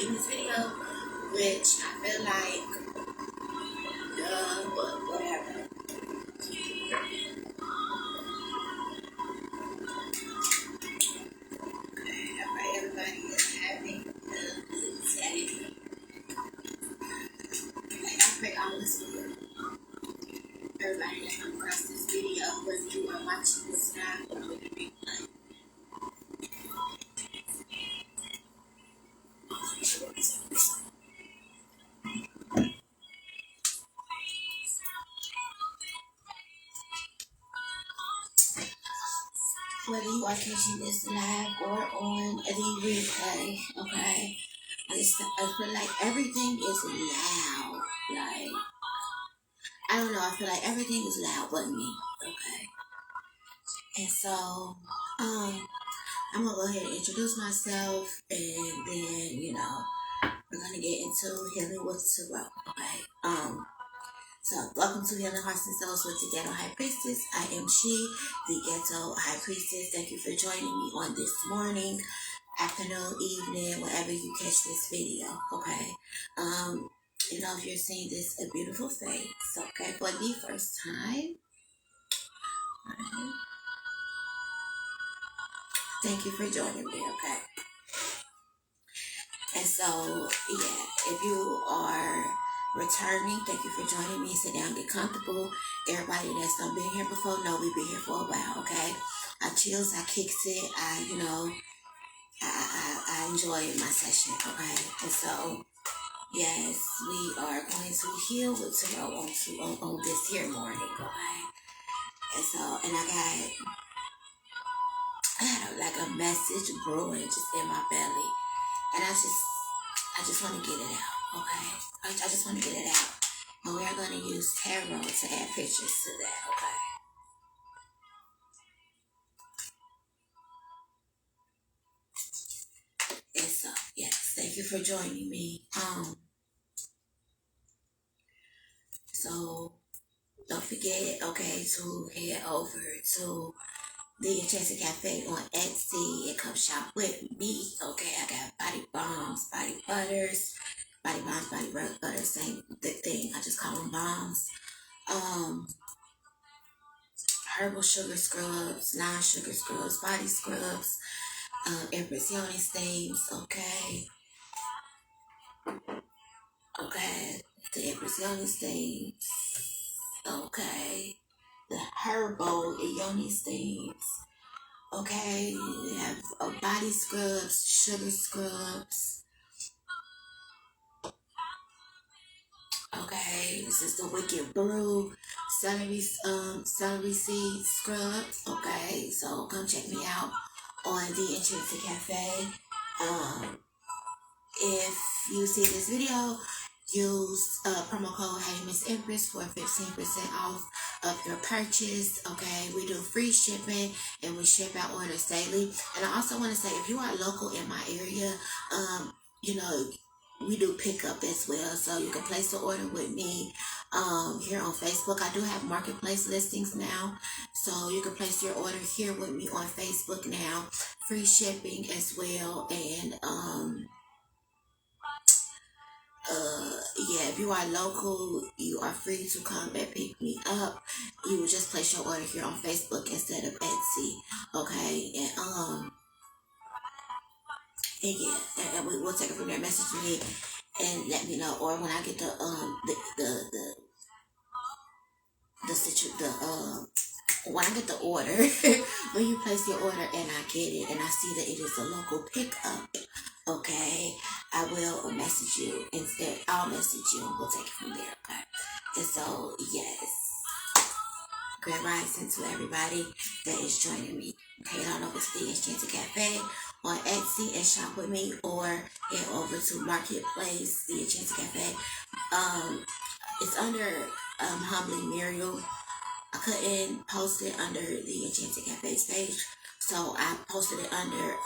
in this video, which I feel like, but whatever. Okay, alright, everybody is having a good day. Okay, I pray all is good. Everybody that come across this video, whether you are watching this now or the replay. Whether you are catching this live or on the replay, okay? I feel like everything is loud. Like, I don't know, I feel like everything is loud but me, okay? And so, I'm gonna go ahead and introduce myself, and then, we're gonna get into healing with Tarot, okay? So welcome to Healing Hearts and Souls with the Ghetto High Priestess. I am she, the Ghetto High Priestess. Thank you for joining me on this morning, afternoon, evening, wherever you catch this video, okay? If you're seeing this, a beautiful face, okay, for the first time, right? Thank you for joining me, okay? And so, yeah, if you are returning, thank you for joining me. Sit down, get comfortable. Everybody that's not been here before, know we've been here for a while, okay? I chills, I kicks it, I enjoy my session, okay? And so, yes, we are going to heal with Tarot on this here morning, okay? And so, and I had a message brewing just in my belly, and I just want to get it out, okay? I just want to get it out, and we are going to use tarot to add pictures to that, okay? And so, yes, thank you for joining me. So don't forget, okay, to head over to the Enchanted Cafe on Etsy and come shop with me, okay? I got body bombs, body butters, body butter, same thing. I just call them bombs. Herbal sugar scrubs, non-sugar scrubs, body scrubs, Empresses steams, okay? Okay, the Empresses steams, okay? The herbal yoni steams, okay? We have body scrubs, sugar scrubs, okay? This is the Wicked Brew celery seed scrubs, okay? So come check me out on the Enchanted Cafe. If you see this video, use promo code Hey Miss Empress for 15% off of your purchase, okay? We do free shipping and we ship out orders daily. And I also want to say, if you are local in my area, we do pickup as well, so you can place the order with me here on Facebook. I do have marketplace listings now, so you can place your order here with me on Facebook now. Free shipping as well, and if you are local, you are free to come and pick me up. You will just place your order here on Facebook instead of Etsy, okay? And we'll take it from there. Message me and let me know, or when I get when I get the order, when you place your order and I get it and I see that it is a local pickup, okay, I will message you instead. I'll message you and we'll take it from there, okay? And so, yes, grand rising to everybody that is joining me. Okay, head on over to the Enchanted Cafe on Etsy and shop with me, or head over to Marketplace, the Enchanted Cafe. It's under Humbly Muriel. I couldn't post it under the Enchanted Cafe's page, so I posted it under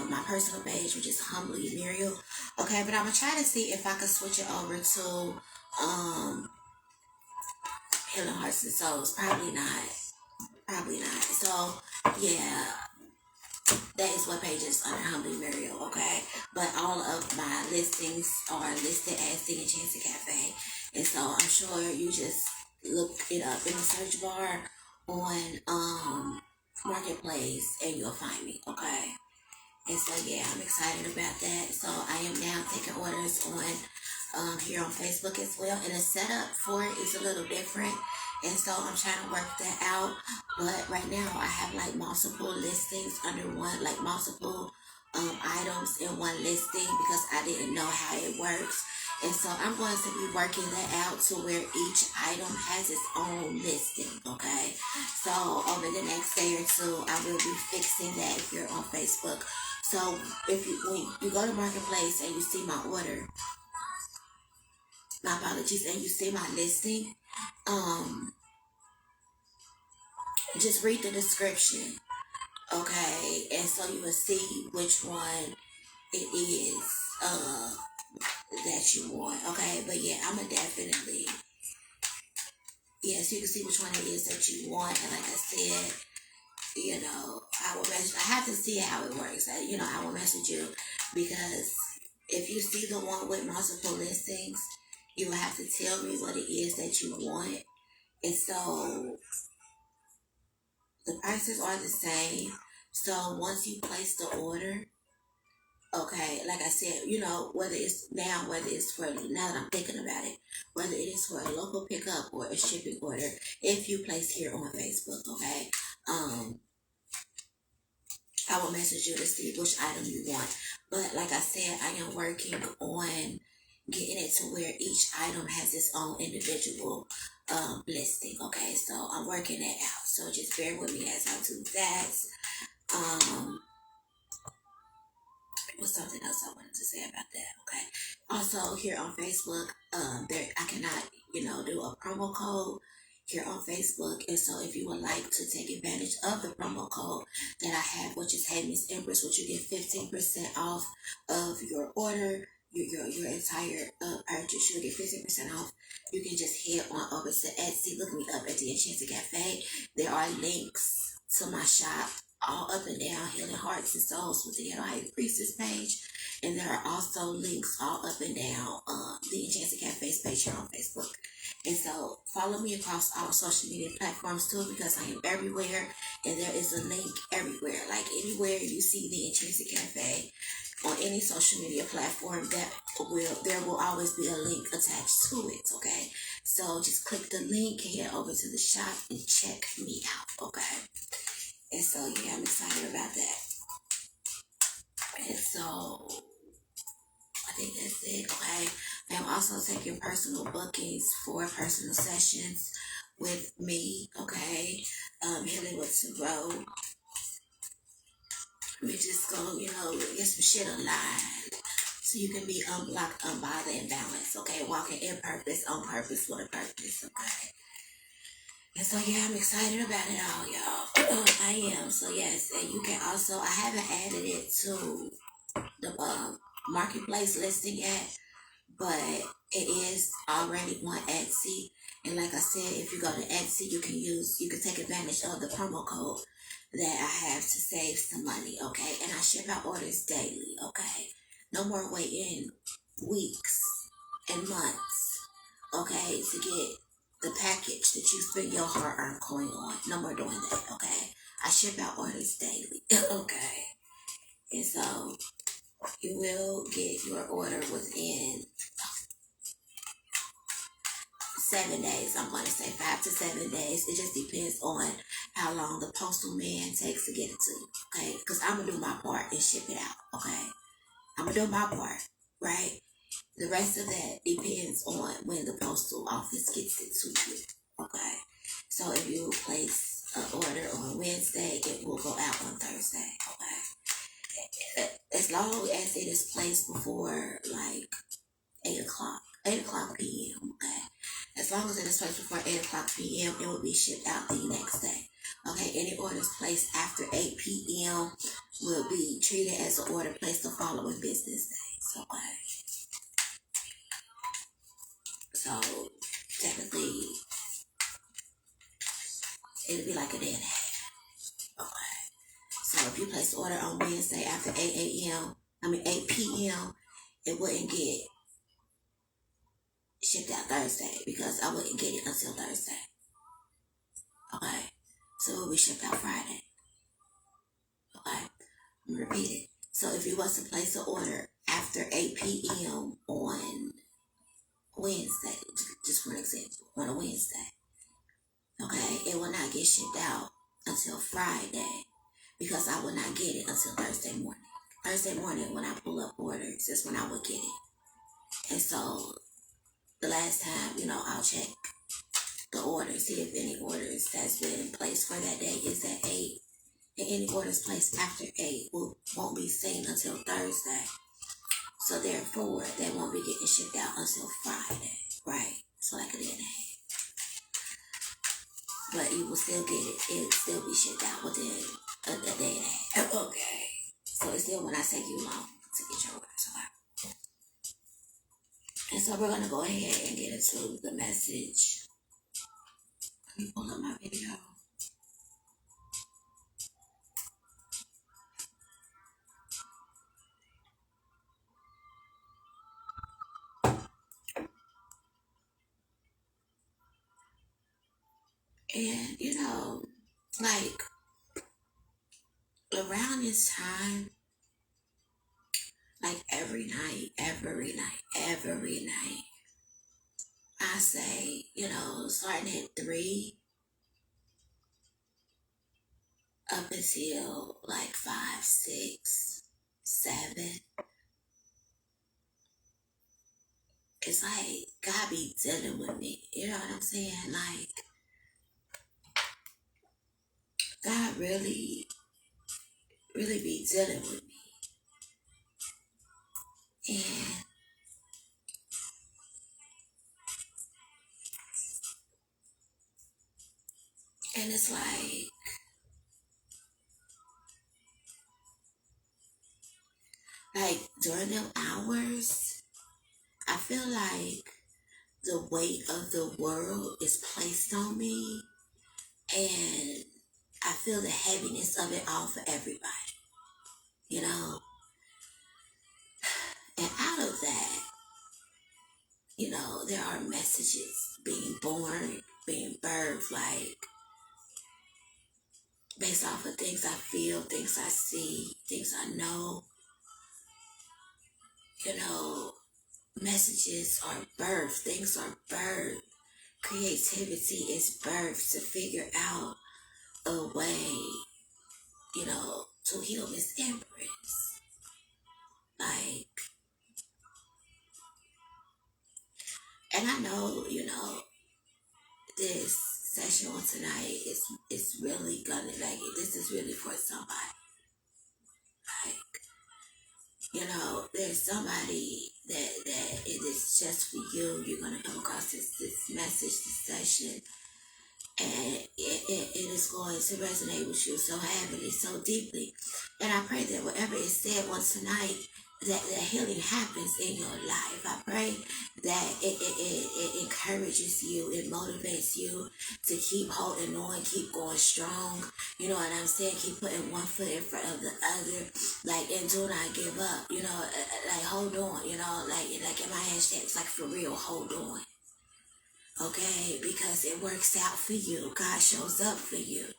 my personal page, which is Humbly Muriel. Okay, but I'm gonna try to see if I can switch it over to Healing Hearts and Souls. Probably not. So yeah, That is what page is under Humbly Muriel, okay? But all of my listings are listed as The Enchanted Cafe. And so I'm sure you just look it up in the search bar on Marketplace and you'll find me, okay? And so yeah, I'm excited about that. So I am now taking orders on here on Facebook as well. And the setup for it is a little different. And so I'm trying to work that out. But right now I have like multiple listings under one, like multiple items in one listing because I didn't know how it works. And so I'm going to be working that out to where each item has its own listing, okay? So over the next day or two, I will be fixing that here on Facebook. So if you when you go to Marketplace and you see my order, my apologies, and you see my listing, just read the description, okay? And so you will see which one it is that you want, okay? But yeah, I'm gonna definitely, yes, you can see which one it is that you want. And like I said, you know, I will message, I have to see how it works. I will message you because if you see the one with multiple listings, you will have to tell me what it is that you want. And so the prices are the same. So once you place the order, okay, like I said, whether it's for, now that I'm thinking about it, whether it is for a local pickup or a shipping order, if you place here on Facebook, okay, I will message you to see which item you want. But like I said, I am working on getting it to where each item has its own individual listing, okay, so I'm working that out, so just bear with me as I do that. Was something else I wanted to say about that. Okay. Also here on Facebook, I cannot, do a promo code here on Facebook. And so if you would like to take advantage of the promo code that I have, which is Hey Miss Empress, which you get 15% off of your order, your entire purchase, you'll get 15% off. You can just head on over to Etsy, look me up at the Enchanted Cafe. There are links to my shop all up and down Healing Hearts and Souls with the AWHILE Priestess page. And there are also links all up and down the Enchanted Cafe's page here on Facebook. And so follow me across all social media platforms too, because I am everywhere and there is a link everywhere. Like anywhere you see the Enchanted Cafe on any social media platform, there will always be a link attached to it, okay? So just click the link, head over to the shop and check me out, okay? And so, yeah, I'm excited about that. And so, I think that's it, okay? I'm also taking personal bookings for personal sessions with me, okay? Healing with Tarot. We just go, get some shit aligned so you can be unblocked, unbothered, and balanced, okay? Walking in purpose, on purpose, with a purpose, okay? And so, yeah, I'm excited about it all, y'all. I am. So, yes, and you can also, I haven't added it to the Marketplace listing yet, but it is already on Etsy. And like I said, if you go to Etsy, you can take advantage of the promo code that I have to save some money, okay? And I ship out orders daily, okay? No more waiting weeks and months, okay, to get the package that you spend your hard-earned coin on. No more doing that, okay? I ship out orders daily, okay? And so you will get your order within 7 days. I'm going to say 5 to 7 days. It just depends on how long the postal man takes to get it to you, okay? Because I'm going to do my part and ship it out, okay? I'm going to do my part, right? The rest of that depends on when the postal office gets it to you, okay? So if you place an order on Wednesday, it will go out on Thursday, okay? As long as it is placed before like 8 o'clock p.m., okay? As long as it is placed before 8 o'clock p.m., it will be shipped out the next day, okay? Any orders placed after 8 p.m. will be treated as an order placed the following business days, okay? So technically, it'll be like a day and a half. Okay. So if you place the order on Wednesday after 8 a.m., 8 p.m., it wouldn't get shipped out Thursday because I wouldn't get it until Thursday. Okay? So it will be shipped out Friday. Okay? I'm going to repeat it. So if you was to place an order after 8 p.m. on Wednesday, just for an example, on a Wednesday, okay, it will not get shipped out until Friday because I will not get it until Thursday morning. Thursday morning, when I pull up orders, that's when I will get it. And so the last time, I'll check the order, see if any orders that's been placed for that day is at 8. And any orders placed after 8 won't be seen until Thursday. So therefore, they won't be getting shipped out until Friday, right? So like a day and a half. But you will still get it. It'll still be shipped out within a day and a half. Okay. So it still will not take you long to get your orders, okay? And so we're going to go ahead and get into the message. Let me pull up my video. And, like, around this time, like every night, I say, starting at 3 up until like 5, 6, 7. It's like God be dealing with me. You know what I'm saying? Like, God really, really be dealing with me. And it's like during them hours, I feel like the weight of the world is placed on me, and I feel the heaviness of it all for everybody, And out of that, there are messages being born, being birthed, like based off of things I feel, things I see, things I know. Messages are birthed, things are birthed. Creativity is birthed to figure out a way, to heal Miss Empress. Like, and I know, this session on tonight is really gonna, like, this is really for somebody. Like, there's somebody that it is just for you. You're gonna come across this message, this session, and it is going to resonate with you so heavily, so deeply. And I pray that whatever is said on tonight, that healing happens in your life. I pray that it encourages you, it motivates you to keep holding on, keep going strong. You know what I'm saying? Keep putting one foot in front of the other, like, and do not give up. Like, hold on. Like in my hashtags, like, for real, hold on. Okay, because it works out for you. God shows up for you.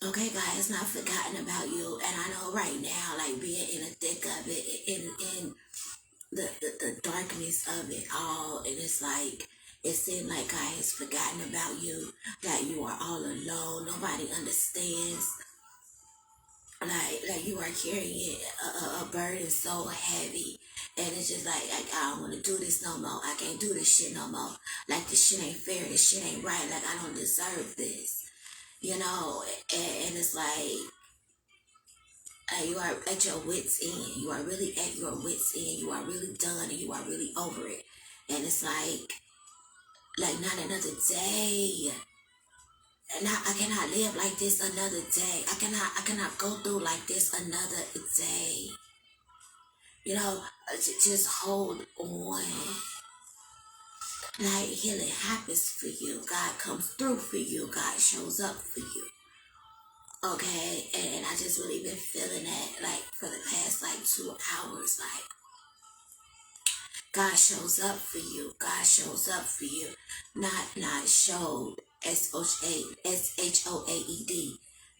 Okay, God has not forgotten about you. And I know right now, like, being in the thick of it, in the darkness of it all, and it's like, it seems like God has forgotten about you, that you are all alone. Nobody understands. Like you are carrying a burden so heavy, and it's just like I don't want to do this no more. I can't do this shit no more. Like, this shit ain't fair. This shit ain't right. Like, I don't deserve this. And it's like you are at your wit's end. You are really at your wit's end. You are really done, and you are really over it. And it's like not another day. And I cannot live like this another day. I cannot go through like this another day. Just hold on. Like, healing happens for you. God comes through for you. God shows up for you. Okay, and I just really been feeling that like for the past like 2 hours, like God shows up for you. God shows up for you. Not showed. SHOAED.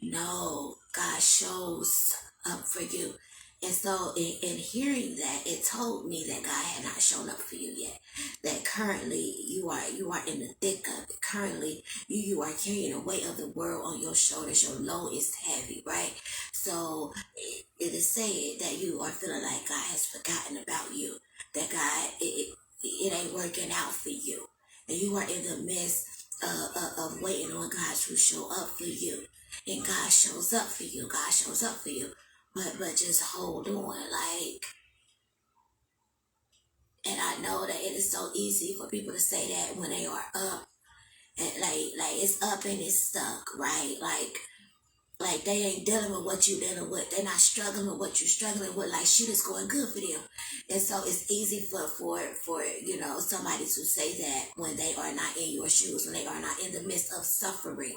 No, God shows up for you. And so in hearing that, it told me that God had not shown up for you yet. That currently you are in the thick of it. Currently you are carrying the weight of the world on your shoulders. Your load is heavy, right? So it is said that you are feeling like God has forgotten about you, that God, it ain't working out for you. And you are in the midst of waiting on God to show up for you. And God shows up for you. God shows up for you. But just hold on. Like, and I know that it is so easy for people to say that when they are up. And like it's up and it's stuck, right? Like they ain't dealing with what you dealing with. They're not struggling with what you're struggling with. Like shit is going good for them. And so it's easy for somebody to say that when they are not in your shoes, when they are not in the midst of suffering,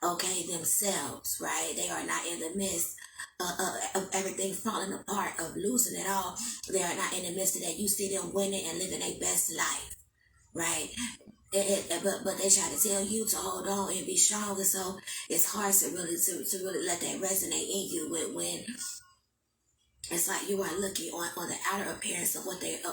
okay, themselves, right? They are not in the midst of everything falling apart, of losing it all. They are not in the midst of that. You see them winning and living their best life, right? But they try to tell you to hold on and be strong, and so it's hard to really let that resonate in you when it's like you are looking on the outer appearance of what it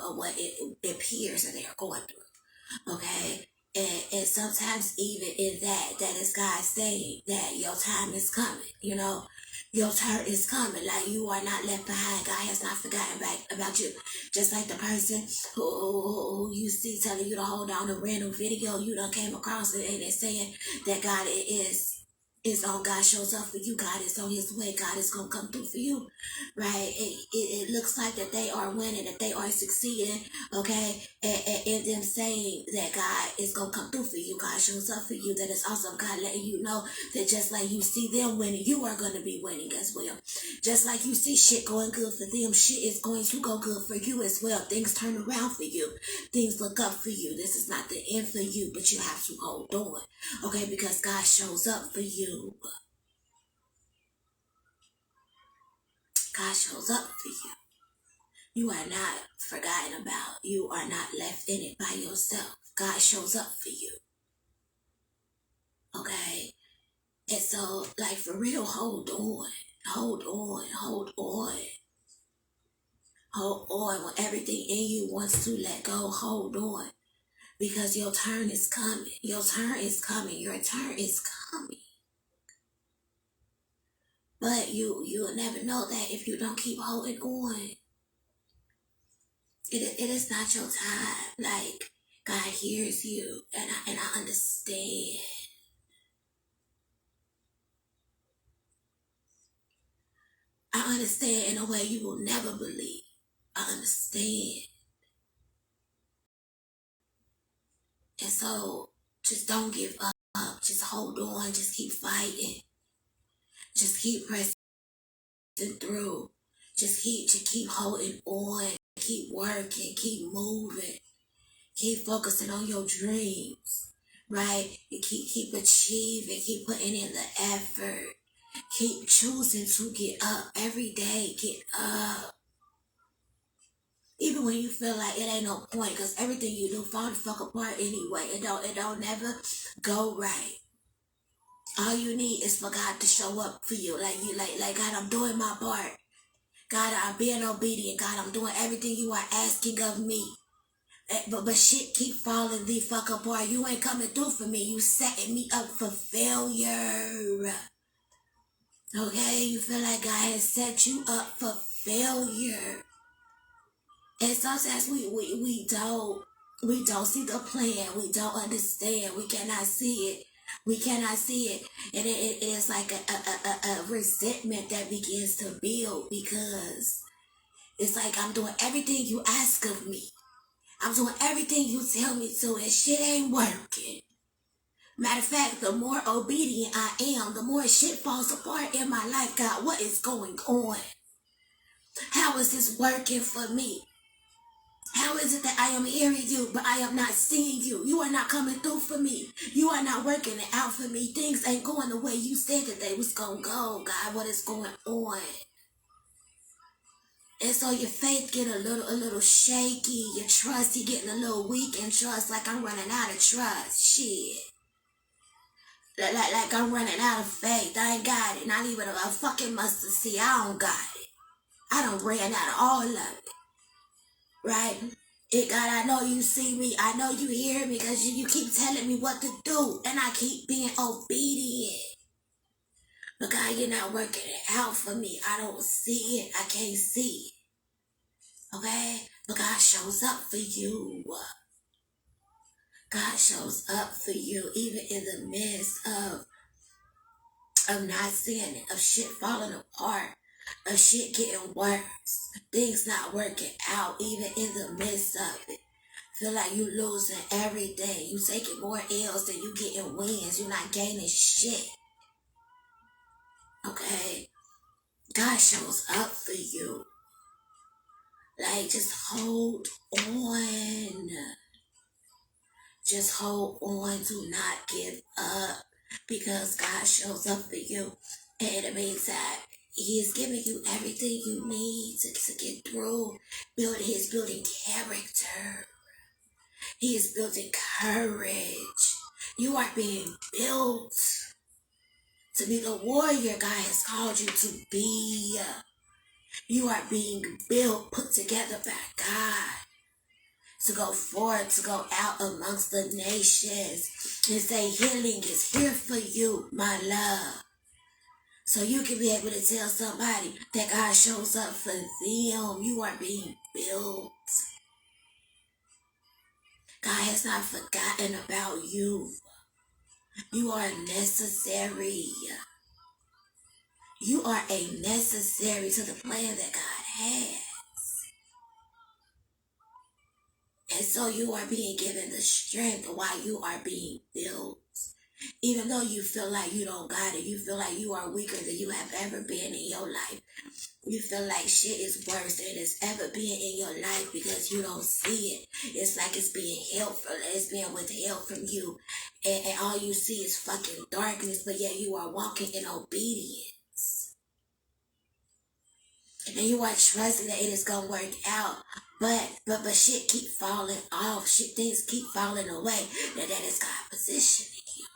appears that they are going through. Okay. And sometimes even in that is God saying that your time is coming, your turn is coming. Like you are not left behind. God has not forgotten about you. Just like the person who you see telling you to hold on a random video you done came across it, and they're saying that God is on. God shows up for you. God is on his way. God is going to come through for you, right? It looks like that they are winning, that they are succeeding, okay? And them saying that God is going to come through for you. God shows up for you. That is also God letting you know that just like you see them winning, you are going to be winning as well. Just like you see shit going good for them, shit is going to go good for you as well. Things turn around for you. Things look up for you. This is not the end for you, but you have to hold on, okay? Because God shows up for you. God shows up for you. You are not forgotten about. You are not left in it by yourself. God shows up for you. Okay? And so, like, for real, hold on. Hold on. Hold on. Hold on. When everything in you wants to let go, hold on. Because your turn is coming. Your turn is coming. Your turn is coming. But you'll never know that if you don't keep holding on. It is not your time. Like, God hears you, and I understand. I understand in a way you will never believe. I understand. And so just don't give up. Just hold on. Just keep fighting. Just keep pressing through. Just keep holding on. Keep working. Keep moving. Keep focusing on your dreams. Right? You keep achieving. Keep putting in the effort. Keep choosing to get up every day. Get up. Even when you feel like it ain't no point, because everything you do fall the fuck apart anyway. It don't never go right. All you need is for God to show up for you. Like God, I'm doing my part. God, I'm being obedient. God, I'm doing everything you are asking of me. But shit keep falling the fuck apart. You ain't coming through for me. You setting me up for failure. Okay? You feel like God has set you up for failure. And sometimes we don't see the plan. We don't understand. We cannot see it. We cannot see it. And it is like a resentment that begins to build, because it's like I'm doing everything you ask of me. I'm doing everything you tell me to, and shit ain't working. Matter of fact, the more obedient I am, the more shit falls apart in my life. God, what is going on? How is this working for me? How is it that I am hearing you, but I am not seeing you? You are not coming through for me. You are not working it out for me. Things ain't going the way you said that they was going to go. God, what is going on? And so your faith get a little shaky. Your trust, you getting a little weak in trust. Like I'm running out of trust. Shit. Like I'm running out of faith. I ain't got it. Not even a fucking mustard seed. I don't got it. I done ran out of all of it. Right? God, I know you see me. I know you hear me because you keep telling me what to do. And I keep being obedient. But God, you're not working it out for me. I don't see it. I can't see it. Okay? But God shows up for you. God shows up for you even in the midst of not seeing it, of shit falling apart, of shit getting worse, things not working out, even in the midst of it. Feel like you losing every day. You taking more L's than you getting wins. You're not gaining shit. Okay? God shows up for you. Like, just hold on. Just hold on. Do not give up. Because God shows up for you. And it means that He is giving you everything you need to get through. He's building character. He is building courage. You are being built to be the warrior God has called you to be. You are being built, put together by God to go forward, to go out amongst the nations and say healing is here for you, my love. So you can be able to tell somebody that God shows up for them. You are being built. God has not forgotten about you. You are necessary. You are a necessary to the plan that God has. And so you are being given the strength while you are being built. Even though you feel like you don't got it, you feel like you are weaker than you have ever been in your life. You feel like shit is worse than it's ever been in your life because you don't see it. It's like it's being held from, it's being withheld from you. And all you see is fucking darkness, but yet you are walking in obedience. And you are trusting that it is gonna work out. But shit keep falling off. Things keep falling away. That is God positioning you.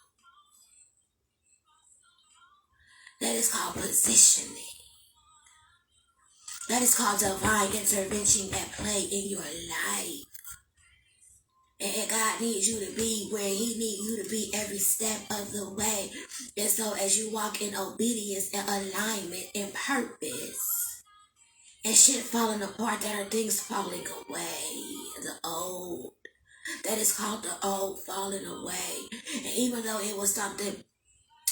That is called positioning. That is called divine intervention at play in your life. And God needs you to be where He needs you to be every step of the way. And so as you walk in obedience and alignment and purpose, and shit falling apart, there are things falling away. The old. That is called the old falling away. And even though it was something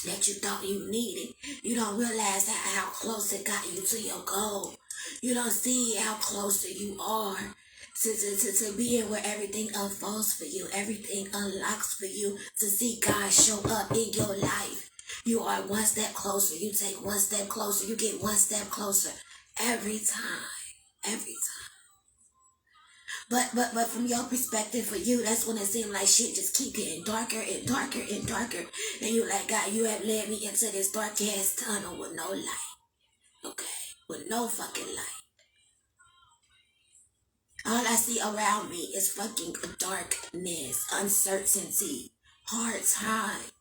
that you thought you needed, you don't realize how close it got you to your goal. You don't see how closer you are to being where everything unfolds for you, everything unlocks for you, to see God show up in your life. You are one step closer. You take one step closer. You get one step closer every time. Every time. But from your perspective, for you, that's when it seemed like shit just keep getting darker and darker and darker. And you like, God, you have led me into this dark ass tunnel with no light. Okay? With no fucking light. All I see around me is fucking darkness, uncertainty, hard times.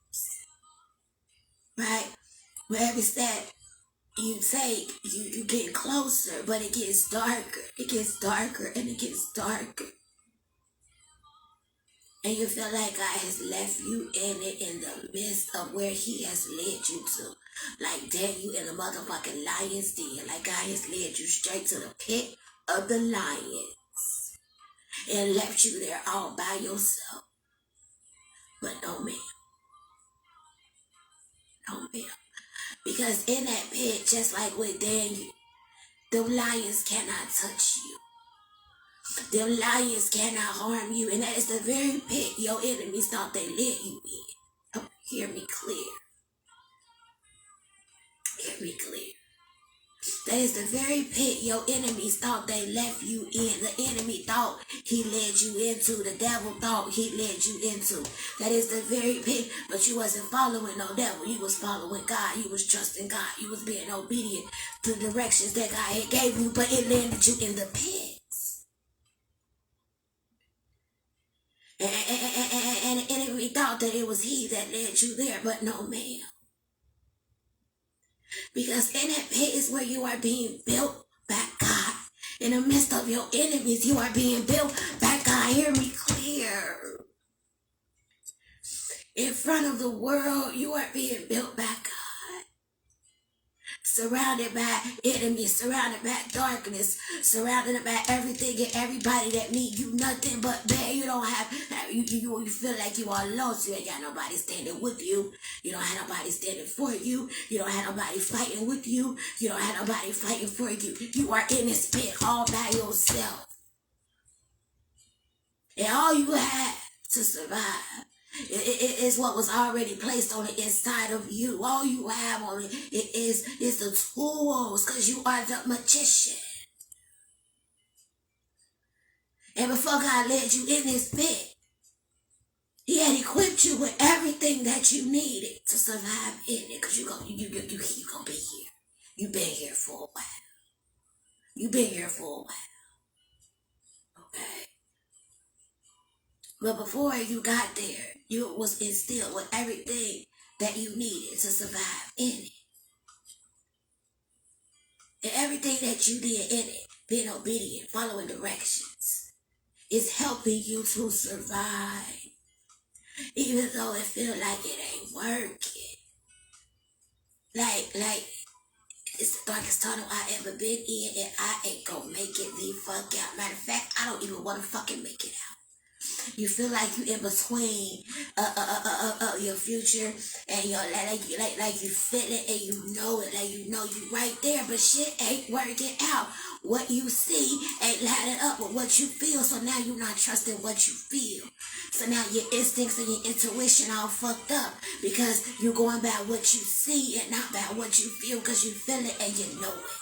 Right? Where every step you take, you get closer, but it gets darker. It gets darker and it gets darker. And you feel like God has left you in it in the midst of where He has led you to. Like Daniel in the motherfucking lion's den. Like God has led you straight to the pit of the lions. And left you there all by yourself. But no, ma'am. No, ma'am. Because in that pit, just like with Daniel, the lions cannot touch you. The lions cannot harm you. And that is the very pit your enemies thought they led you in. Oh, hear me clear. Hear me clear. That is the very pit your enemies thought they left you in. The enemy thought he led you into. The devil thought he led you into. That is the very pit. But you wasn't following no devil. You was following God. You was trusting God. You was being obedient to the directions that God had gave you. But it landed you in the pit. And the enemy thought that it was he that led you there. But no, ma'am. Because in that pit is where you are being built by God. In the midst of your enemies, you are being built by God. Hear me clear. In front of the world, you are being built by God. Surrounded by enemies, surrounded by darkness, surrounded by everything and everybody that mean you nothing but bad. You don't have, you feel like you are lost. You ain't got nobody standing with you. You don't have nobody standing for you. You don't have nobody fighting with you. You don't have nobody fighting for you. You are in this pit all by yourself. And all you have to survive is what was already placed on the inside of you. All you have on it is the tools, because you are the magician. And before God led you in this pit, he had equipped you with everything that you needed to survive in it. Because you gonna be here. You've been here for a while. You've been here for a while. Okay? But before you got there, you was instilled with everything that you needed to survive in it. And everything that you did in it, being obedient, following directions, is helping you to survive. Even though it feel like it ain't working. Like, it's the darkest tunnel I ever been in, and I ain't gonna make it the fuck out. Matter of fact, I don't even want to fucking make it out. You feel like you in between your future and your like you feel it and you know it, like you know you right there, but shit ain't working out. What you see ain't lining up with what you feel, so now you're not trusting what you feel. So now your instincts and your intuition all fucked up because you're going by what you see and not by what you feel, because you feel it and you know it.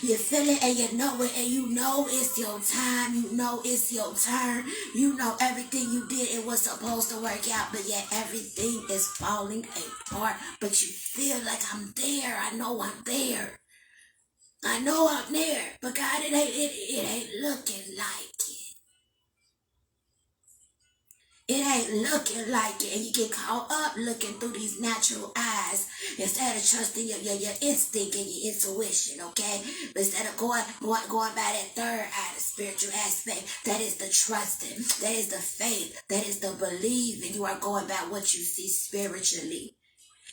You feel it and you know it, and you know it's your time. You know it's your turn. You know everything you did, it was supposed to work out, but yet everything is falling apart. But you feel like I'm there. I know I'm there. I know I'm there. But God, it ain't looking like it. It ain't looking like it, and you get caught up looking through these natural eyes instead of trusting your instinct and your intuition, okay? But instead of going by that third eye, the spiritual aspect, that is the trusting, that is the faith, that is the believing. You are going by what you see spiritually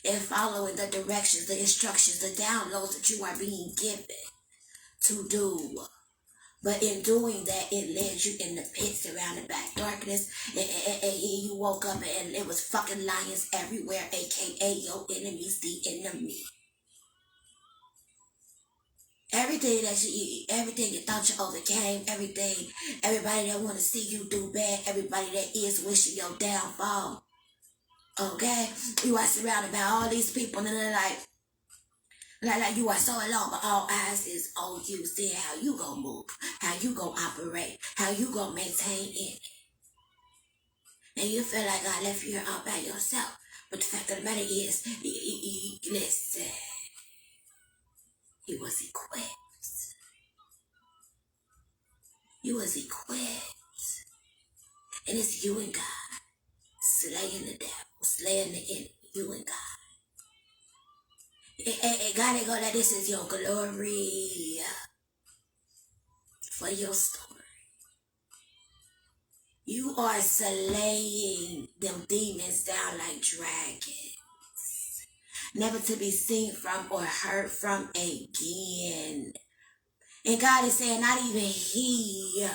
and following the directions, the instructions, the downloads that you are being given to do. But in doing that, it led you in the pit surrounded by darkness. And you woke up and it was fucking lions everywhere, aka your enemies, the enemy. Everything you thought you overcame, everybody that want to see you do bad, everybody that is wishing your downfall. Okay? You are surrounded by all these people and they're like you are so alone, but all eyes is on you, seeing how you gonna move, how you gonna operate, how you gonna maintain it. And you feel like God left you here all by yourself. But the fact of the matter is, listen, you was equipped. You was equipped. And it's you and God, slaying the devil, slaying the enemy, you and God. And God ain't gonna let this is your glory for your story. You are slaying them demons down like dragons, never to be seen from or heard from again. And God is saying, not even He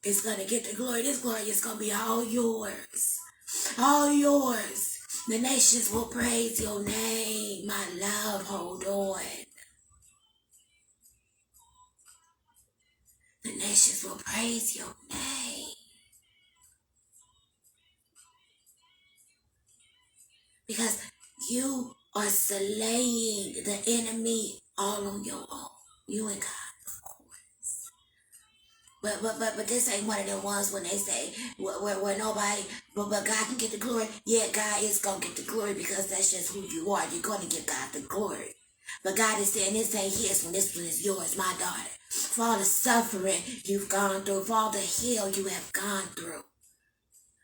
is gonna get the glory. This glory is gonna be all yours, all yours. The nations will praise your name, my love. Hold on. The nations will praise your name. Because you are slaying the enemy all on your own. You and God, of course. But this ain't one of them ones when they say where nobody but God can get the glory. Yeah, God is gonna get the glory because that's just who you are. You're gonna give God the glory. But God is saying this ain't his one, this one is yours, my daughter. For all the suffering you've gone through, for all the hell you have gone through,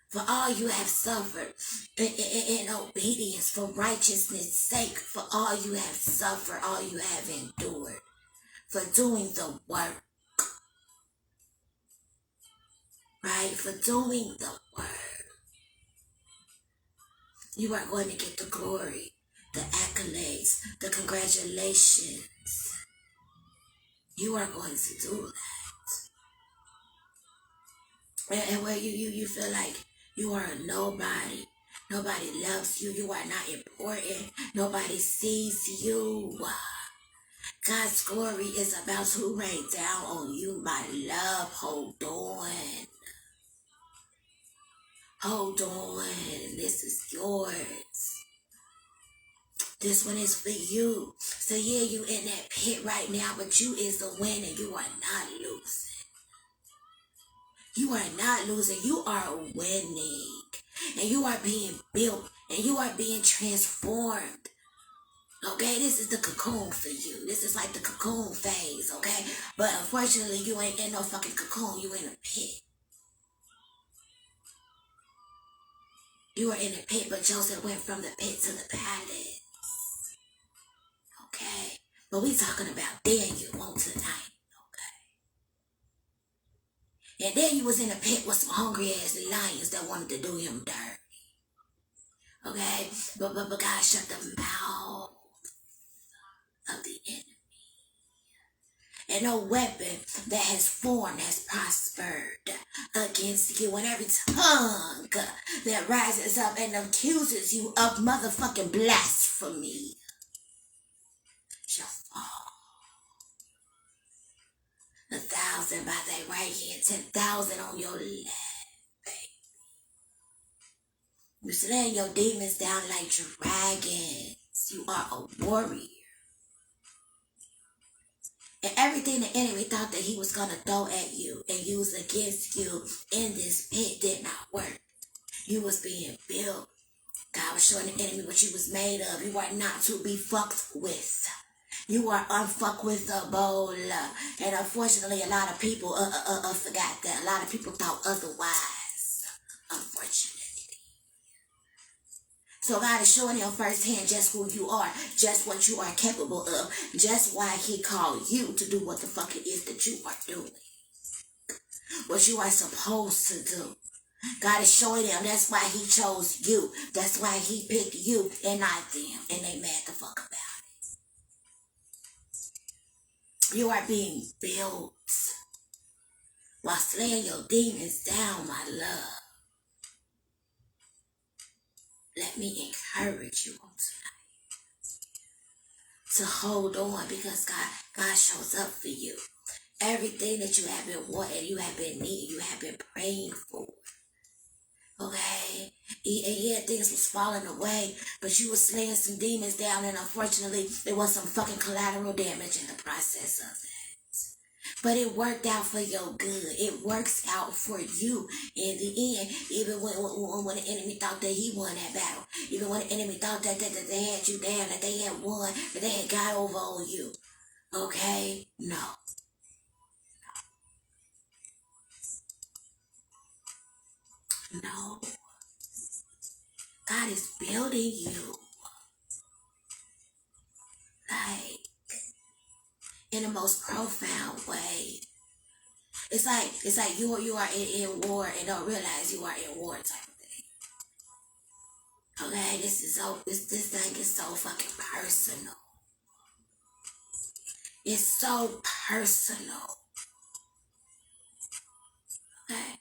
for all you have suffered in obedience, for righteousness' sake, for all you have suffered, all you have endured, for doing the work, right? For doing the work. You are going to get the glory, the accolades, the congratulations. You are going to do that. And where you feel like you are a nobody. Nobody loves you. You are not important. Nobody sees you. God's glory is about to rain down on you, my love. Hold on. Hold on. This is yours. This one is for you. So yeah, you in that pit right now, but you is the winner. You are not losing. You are not losing. You are winning. And you are being built. And you are being transformed. Okay, this is the cocoon for you. This is like the cocoon phase, okay? But unfortunately, you ain't in no fucking cocoon. You in a pit. You are in a pit, but Joseph went from the pit to the palace. Okay? But we talking about Daniel on tonight. Okay? And then you was in a pit with some hungry ass lions that wanted to do him dirty. Okay? But God shut the mouth of the enemy. And no weapon that has formed has prospered against you. And every tongue that rises up and accuses you of motherfucking blasphemy shall fall. 1,000 by thy right hand, 10,000 on your left, baby. You slaying your demons down like dragons. You are a warrior. And everything the enemy thought that he was going to throw at you and use against you in this pit did not work. You was being built. God was showing the enemy what you was made of. You are not to be fucked with. You are unfuckwithable. And unfortunately, a lot of people forgot that. A lot of people thought otherwise. Unfortunately. So God is showing him firsthand just who you are, just what you are capable of, just why he called you to do what the fuck it is that you are doing. What you are supposed to do. God is showing them that's why he chose you. That's why he picked you and not them. And they mad the fuck about it. You are being built while slaying your demons down, my love. Let me encourage you on tonight to hold on because God shows up for you. Everything that you have been wanting, you have been needing, you have been praying for. Okay? And yeah, things was falling away, but you were slaying some demons down, and unfortunately, there was some fucking collateral damage in the process of it. But it worked out for your good. It works out for you in the end. Even when the enemy thought that he won that battle. Even when the enemy thought that they had you down, that they had won, that they had got over on you. Okay? No. No. God is building you. Like, in the most profound way. It's like you are in war and don't realize you are in war type of thing. Okay, this thing is so fucking personal. It's so personal. Okay?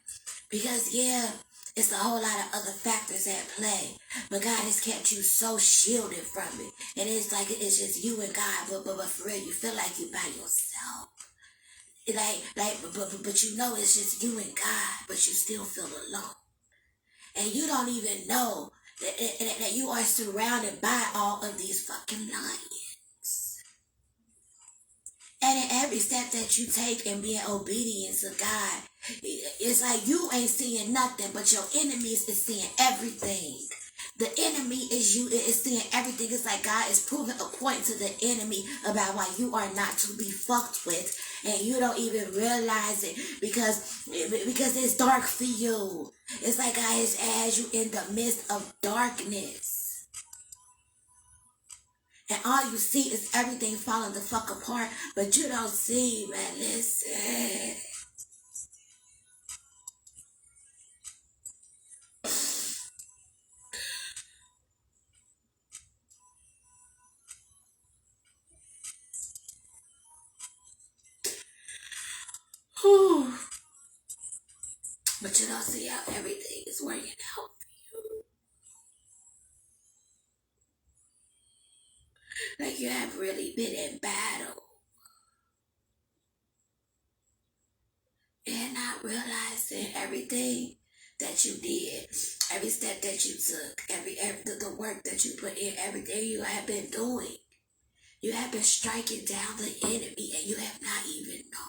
Because yeah, it's a whole lot of other factors at play. But God has kept you so shielded from it. And it's like it's just you and God, but for real, you feel like you by yourself. But you know it's just you and God, but you still feel alone. And you don't even know that you are surrounded by all of these fucking lions. And in every step that you take in being obedient to God, it's like you ain't seeing nothing, but your enemies is seeing everything. The enemy is seeing everything. It's like God is proving a point to the enemy about why you are not to be fucked with, and you don't even realize it because it's dark for you. It's like God has you in the midst of darkness, and all you see is everything falling the fuck apart, but you don't see, man. Listen. Whew. But you don't see how everything is working out for you. Like you have really been in battle and not realizing everything that you did, every step that you took, every the work that you put in, everything you have been doing. You have been striking down the enemy and you have not even known.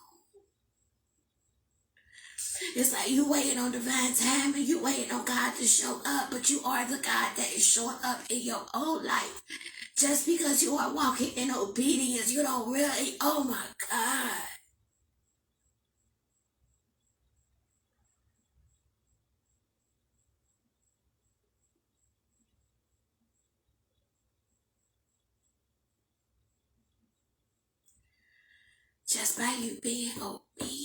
It's like you waiting on divine time and you waiting on God to show up, but you are the God that is showing up in your own life. Just because you are walking in obedience, you don't really, oh my God. Just by you being obedient,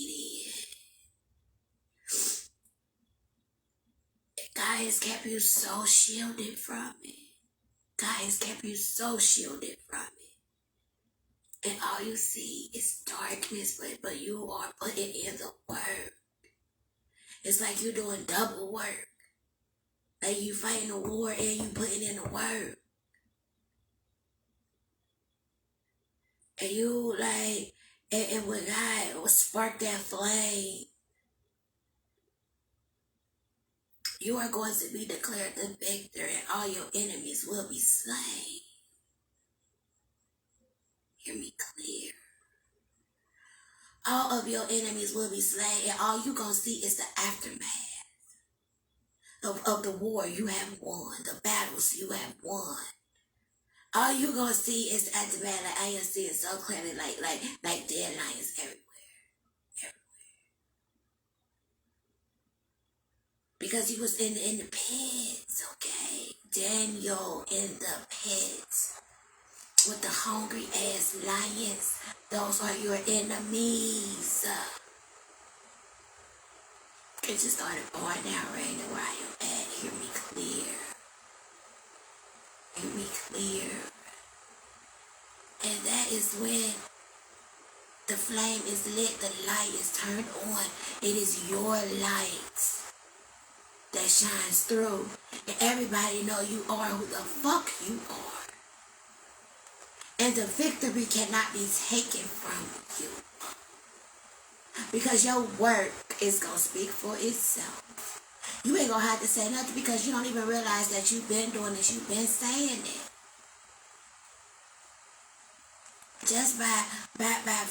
God has kept you so shielded from it. God has kept you so shielded from it. And all you see is darkness, but you are putting in the work. It's like you're doing double work. Like you fighting a war and you putting in the work. And you like, and when God will spark that flame, you are going to be declared the victor and all your enemies will be slain. Hear me clear. All of your enemies will be slain, and all you gonna see is the aftermath of the war you have won, the battles you have won. All you gonna see is the aftermath. Like I am seeing so clearly, like dead lions everywhere. Because he was in the pits, okay? Daniel in the pits with the hungry ass lions. Those are your enemies. It just started pouring down rain where I am at. Hear me clear. Hear me clear. And that is when the flame is lit, the light is turned on. It is your light that shines through, and everybody know you are who the fuck you are, and the victory cannot be taken from you because your work is gonna speak for itself. You ain't gonna have to say nothing because you don't even realize that you've been doing this, you've been saying it. Just by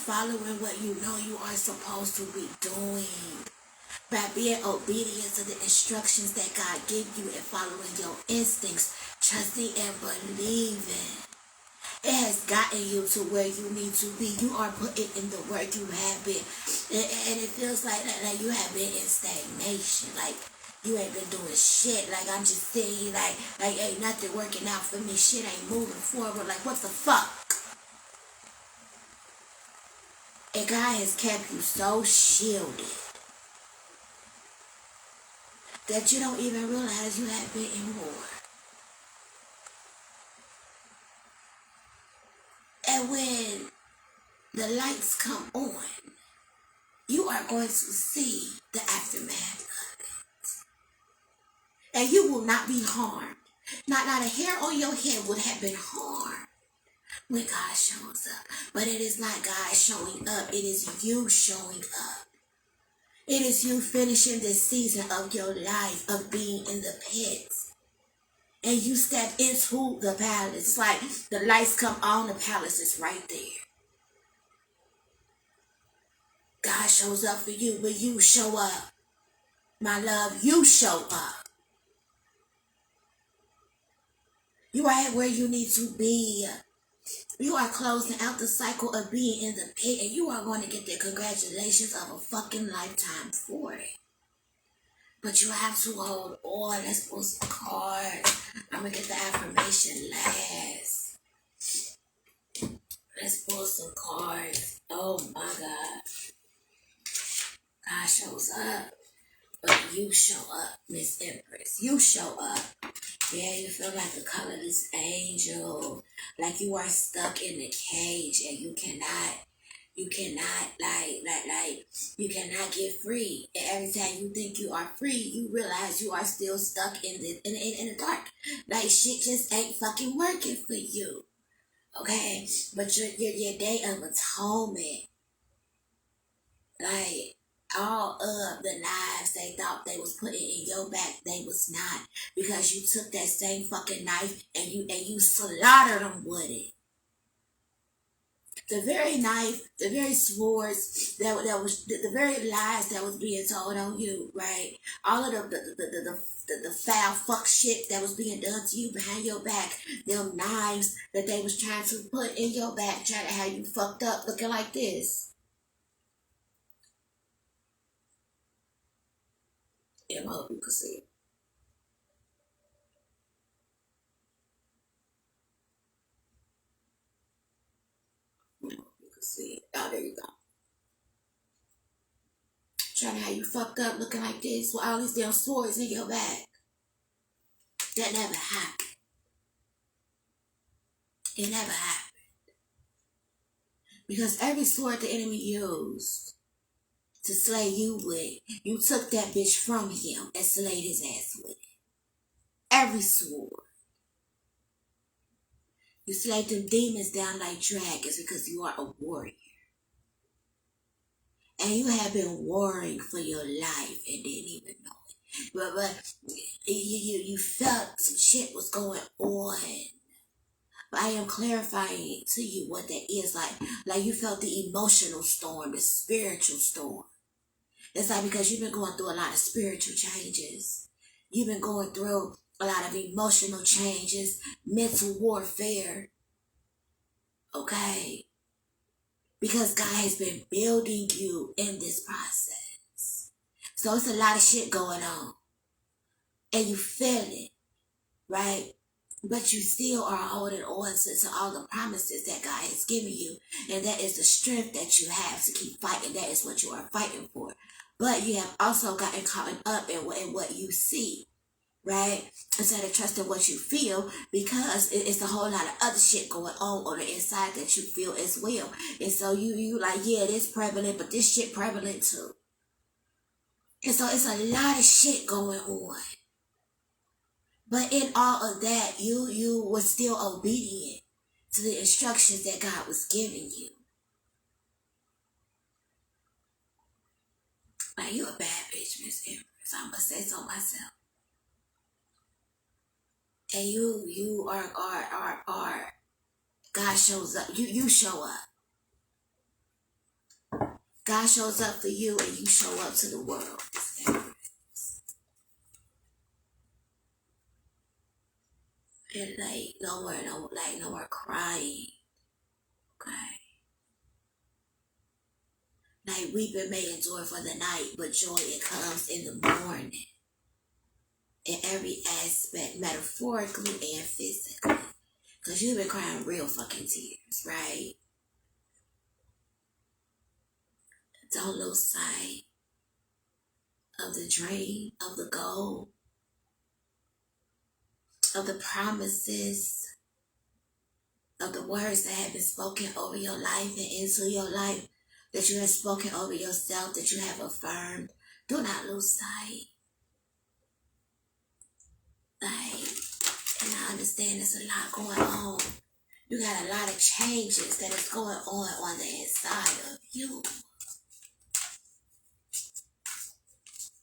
following what you know you are supposed to be doing. By being obedient to the instructions that God gave you and following your instincts, trusting and believing. It has gotten you to where you need to be. You are putting in the work you have been. And it feels like you have been in stagnation. Like you ain't been doing shit. Like I'm just sitting here like ain't nothing working out for me. Shit ain't moving forward. Like what the fuck? And God has kept you so shielded that you don't even realize you have been in war. And when the lights come on, you are going to see the aftermath of it. And you will not be harmed. Not a hair on your head would have been harmed when God shows up. But it is not God showing up. It is you showing up. It is you finishing this season of your life of being in the pits and you step into the palace. It's like the lights come on, the palace is right there. God shows up for you, but you show up. My love, you show up. You are where you need to be. You are closing out the cycle of being in the pit, and you are going to get the congratulations of a fucking lifetime for it. But you have to hold on. Let's pull some cards. I'm going to get the affirmation last. Let's pull some cards. Oh my God. God shows up. But you show up, Miss Empress. You show up. Yeah, you feel like a colorless angel. Like you are stuck in a cage and you cannot you cannot get free. And every time you think you are free, you realize you are still stuck in the dark. Like shit just ain't fucking working for you. Okay? But your day of atonement, like all of the knives they thought they was putting in your back, they was not, because you took that same fucking knife and you slaughtered them with it. The very knife, the very swords that was the very lies that was being told on you, right? All of the foul fuck shit that was being done to you behind your back, them knives that they was trying to put in your back, trying to have you fucked up looking like this. Yeah, I hope you can see it. I hope you can see it. Oh, there you go. Trying to have you fucked up looking like this with all these damn swords in your back. That never happened. It never happened. Because every sword the enemy used to slay you with, you took that bitch from him and slayed his ass with it. Every sword. You slayed them demons down like dragons because you are a warrior. And you have been warring for your life and didn't even know it. But you felt some shit was going on. But I am clarifying to you what that is like. Like you felt the emotional storm, the spiritual storm. It's like because you've been going through a lot of spiritual changes. You've been going through a lot of emotional changes, mental warfare. Okay? Because God has been building you in this process. So it's a lot of shit going on. And you feel it, right? But you still are holding on to all the promises that God has given you. And that is the strength that you have to keep fighting. That is what you are fighting for. But you have also gotten caught up in what you see, right? Instead of trusting what you feel, because it's a whole lot of other shit going on the inside that you feel as well. And so you like, yeah, it is prevalent, but this shit prevalent too. And so it's a lot of shit going on. But in all of that, you were still obedient to the instructions that God was giving you. Like, you a bad bitch, Miss Empress. I'm gonna say so myself. And you are God shows up. You show up. God shows up for you and you show up to the world. And like no more crying. Okay. Like weeping may endure for the night, but joy it comes in the morning. In every aspect, metaphorically and physically. Because you've been crying real fucking tears, right? Don't lose sight of the dream, of the goal, of the promises, of the words that have been spoken over your life and into your life, that you have spoken over yourself, that you have affirmed. Do not lose sight. Like, and I understand there's a lot going on. You got a lot of changes that is going on the inside of you.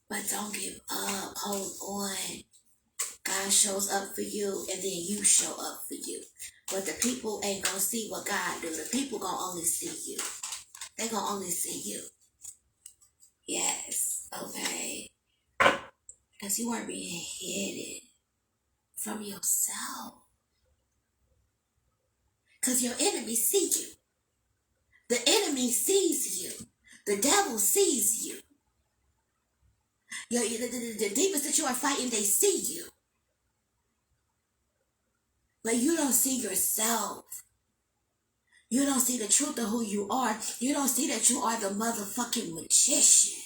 But don't give up. Hold on. God God shows up for you, and then you show up for you. But the people ain't gonna see what God do. The people gonna only see you. They gonna only see you. Yes, okay. Because you are being hidden from yourself. Because your enemy see you. The enemy sees you. The devil sees you. The demons that you are fighting, they see you. But you don't see yourself. You don't see the truth of who you are. You don't see that you are the motherfucking magician.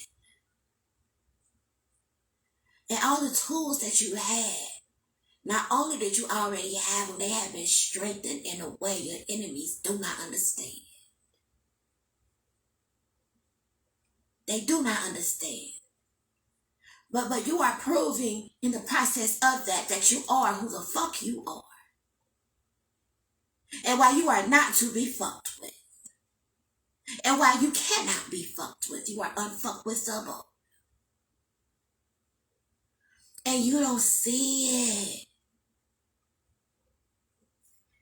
And all the tools that you had, not only did you already have them, they have been strengthened in a way your enemies do not understand. They do not understand. But you are proving in the process of that you are who the fuck you are. And why you are not to be fucked with. And why you cannot be fucked with. You are unfuckwithable. And you don't see it.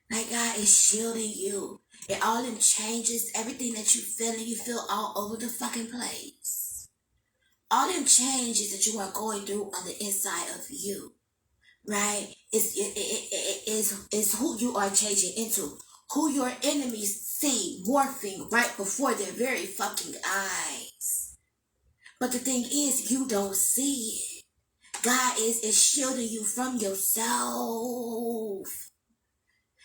Like God is shielding you. And all them changes, everything that you feel all over the fucking place. All them changes that you are going through on the inside of you, right? Is who you are changing into. Who your enemies see morphing right before their very fucking eyes. But the thing is, you don't see it. God is shielding you from yourself.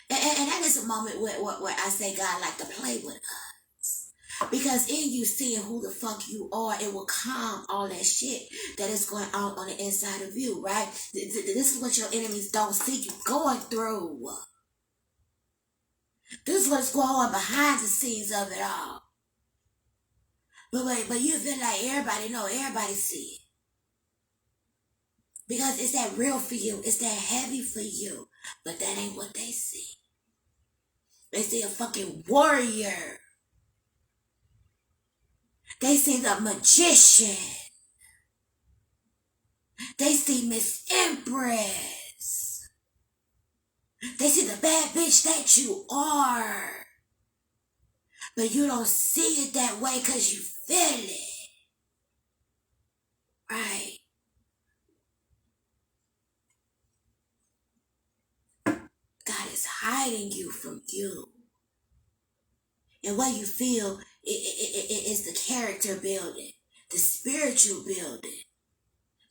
And that is a moment where I say God like to play with us. Because in you seeing who the fuck you are, it will calm all that shit that is going on the inside of you, right? This is what your enemies don't see you going through. This is what's going on behind the scenes of it all. But you feel like everybody see it. Because it's that real for you. It's that heavy for you. But that ain't what they see. They see a fucking warrior. They see the magician. They see Miss Empress. They see the bad bitch that you are. But you don't see it that way because you feel it. Right? God is hiding you from you. And what you feel is the character building, the spiritual building,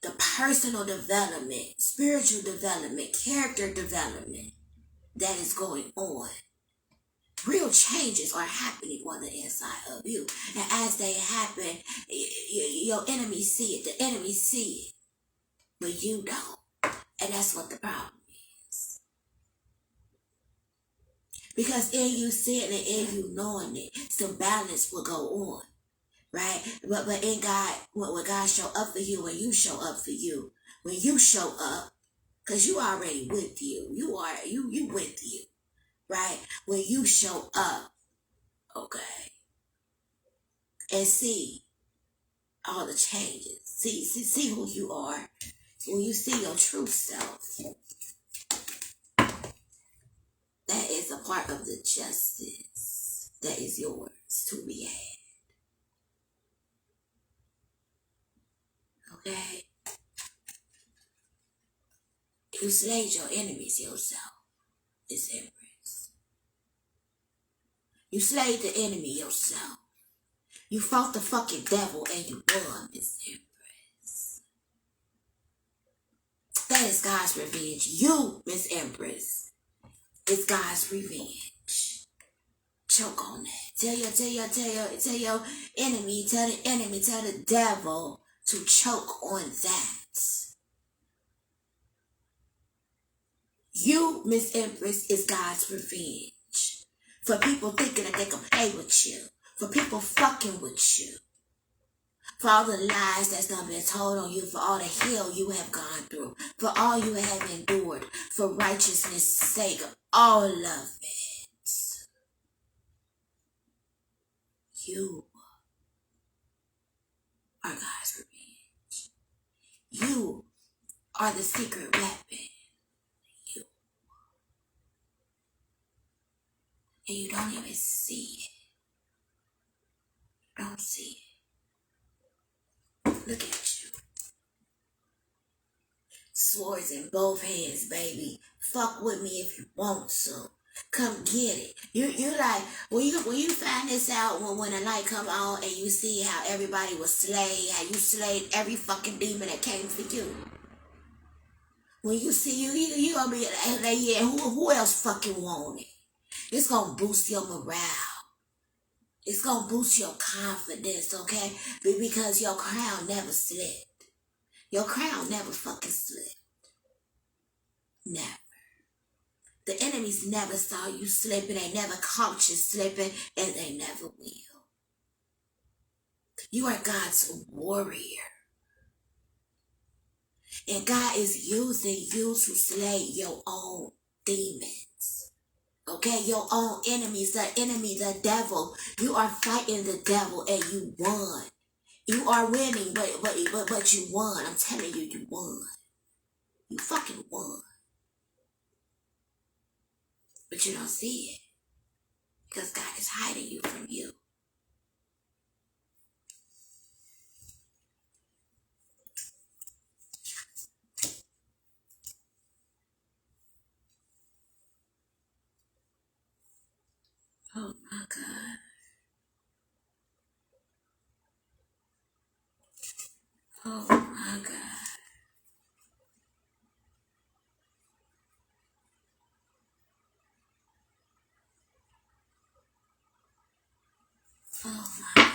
the personal development, spiritual development, character development that is going on. Real changes are happening on the inside of you. And as they happen, your enemies see it. The enemies see it. But you don't. And that's what the problem is. Because in you seeing it, in you knowing it, some balance will go on. Right? But in God, when God show up for you, when you show up for you, when you show up, because you already with you. You with you. Right? When you show up, okay, and see all the changes. See who you are. When you see your true self, that is a part of the justice that is yours to be had. Okay? You slayed your enemies yourself, Miss Empress. You slayed the enemy yourself. You fought the fucking devil and you won, Miss Empress. That is God's revenge. You, Miss Empress, is God's revenge. Choke on that. Tell your enemy, tell the devil to choke on that. You, Miss Empress, is God's revenge. For people thinking that they can play with you. For people fucking with you. For all the lies that's not been told on you. For all the hell you have gone through. For all you have endured. For righteousness' sake. All of it. You are God's revenge. You are the secret weapon. and you don't even see it. Don't see it. Look at you. Swords in both hands, baby. Fuck with me if you want to. Come get it. You like when you find this out when the light come on and you see how everybody was slayed, how you slayed every fucking demon that came for you. When you see you gonna be like, yeah, who else fucking want it? It's gonna boost your morale. It's gonna boost your confidence, okay? Because your crown never slipped. Your crown never fucking slipped. Never. The enemies never saw you slipping. They never caught you slipping, and they never will. You are God's warrior. And God is using you to slay your own demons. Okay, your own enemies, the enemy, the devil. You are fighting the devil and you won. You are winning, but you won. I'm telling you, you won. You fucking won. But you don't see it. Because God is hiding you from you. Oh my God. Oh my God. Oh my God.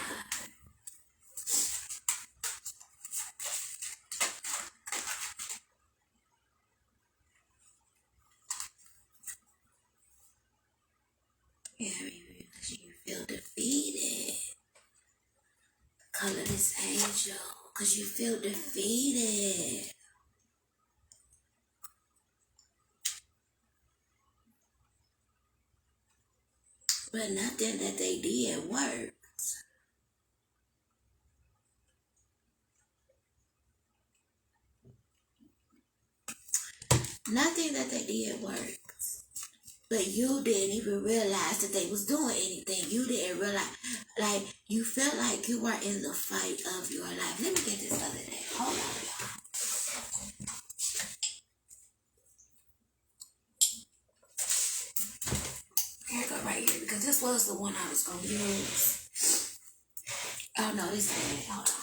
Yeah, because you feel defeated. Color this angel. Because you feel defeated. But nothing that they did worked. Nothing that they did worked. But you didn't even realize that they was doing anything. You didn't realize, like, you felt like you were in the fight of your life. Let me get this other day. Hold on, y'all. Here I go right here, because this was the one I was going to use. Oh, no, this ain't it. Hold on.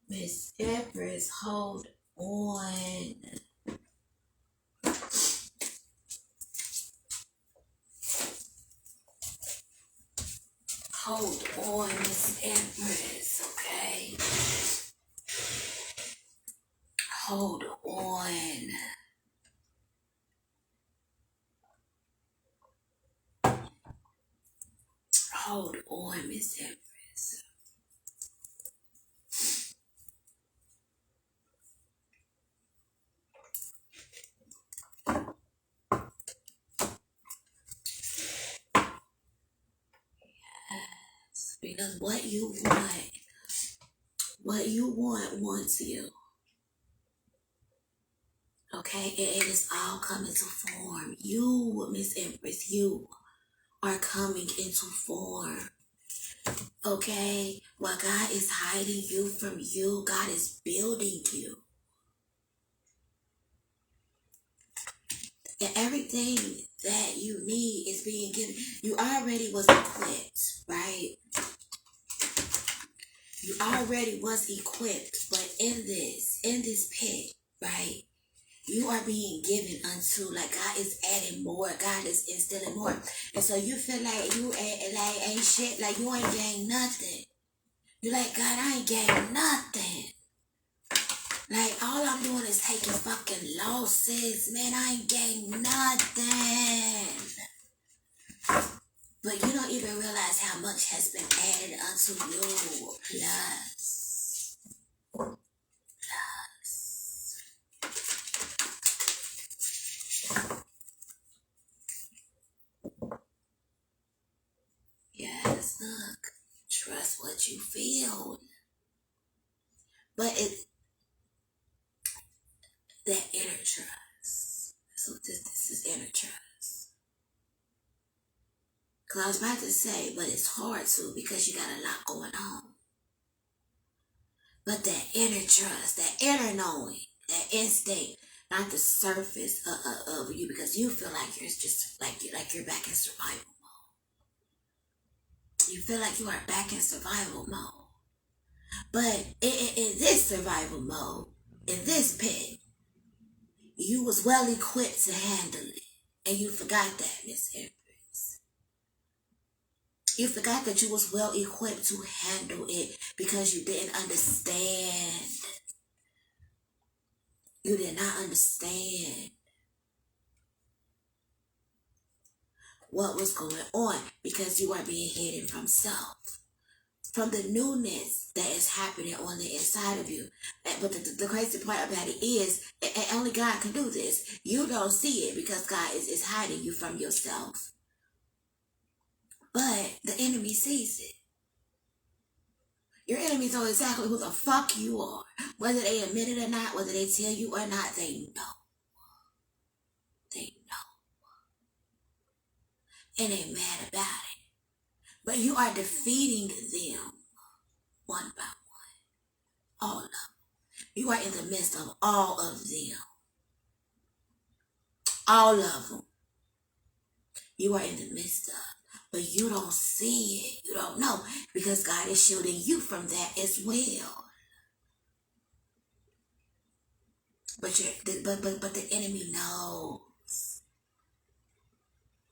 Miss Empress, hold on. Hold on, Miss Empress, okay? Hold on. Hold on, Miss Empress. Yes, because what you want wants you. Okay, and it is all coming to form. You, Miss Empress, you are coming into form. Okay, while God is hiding you from you, God is building you. And everything that you need is being given. You already was equipped, right? You already was equipped, but in this pit, right? You are being given unto, like God is adding more. God is instilling more. And so you feel like you ain't shit, like you ain't gained nothing. You like, God, I ain't gained nothing. Like, all I'm doing is taking fucking losses. Man, I ain't gained nothing. But you don't even realize how much has been added unto you. Plus. Yes, look. Trust what you feel. But Because I was about to say, but it's hard to because you got a lot going on. But that inner trust, that inner knowing, that instinct, not the surface of you, because you feel like you're just like you're back in survival mode. You feel like you are back in survival mode. But in this survival mode, in this pit, you was well equipped to handle it. And you forgot that, Miss Empress. You forgot that you was well equipped to handle it because you didn't understand. You did not understand what was going on because you are being hidden from self. From the newness that is happening on the inside of you. But the crazy part about it is, and only God can do this, you don't see it because God is hiding you from yourself. But the enemy sees it. Your enemies know exactly who the fuck you are. Whether they admit it or not, whether they tell you or not, they know. They know. And they mad about it. But you are defeating them one by one. All of them. You are in the midst of all of them. All of them. You are in the midst of. But you don't see it. You don't know. Because God is shielding you from that as well. But the enemy knows.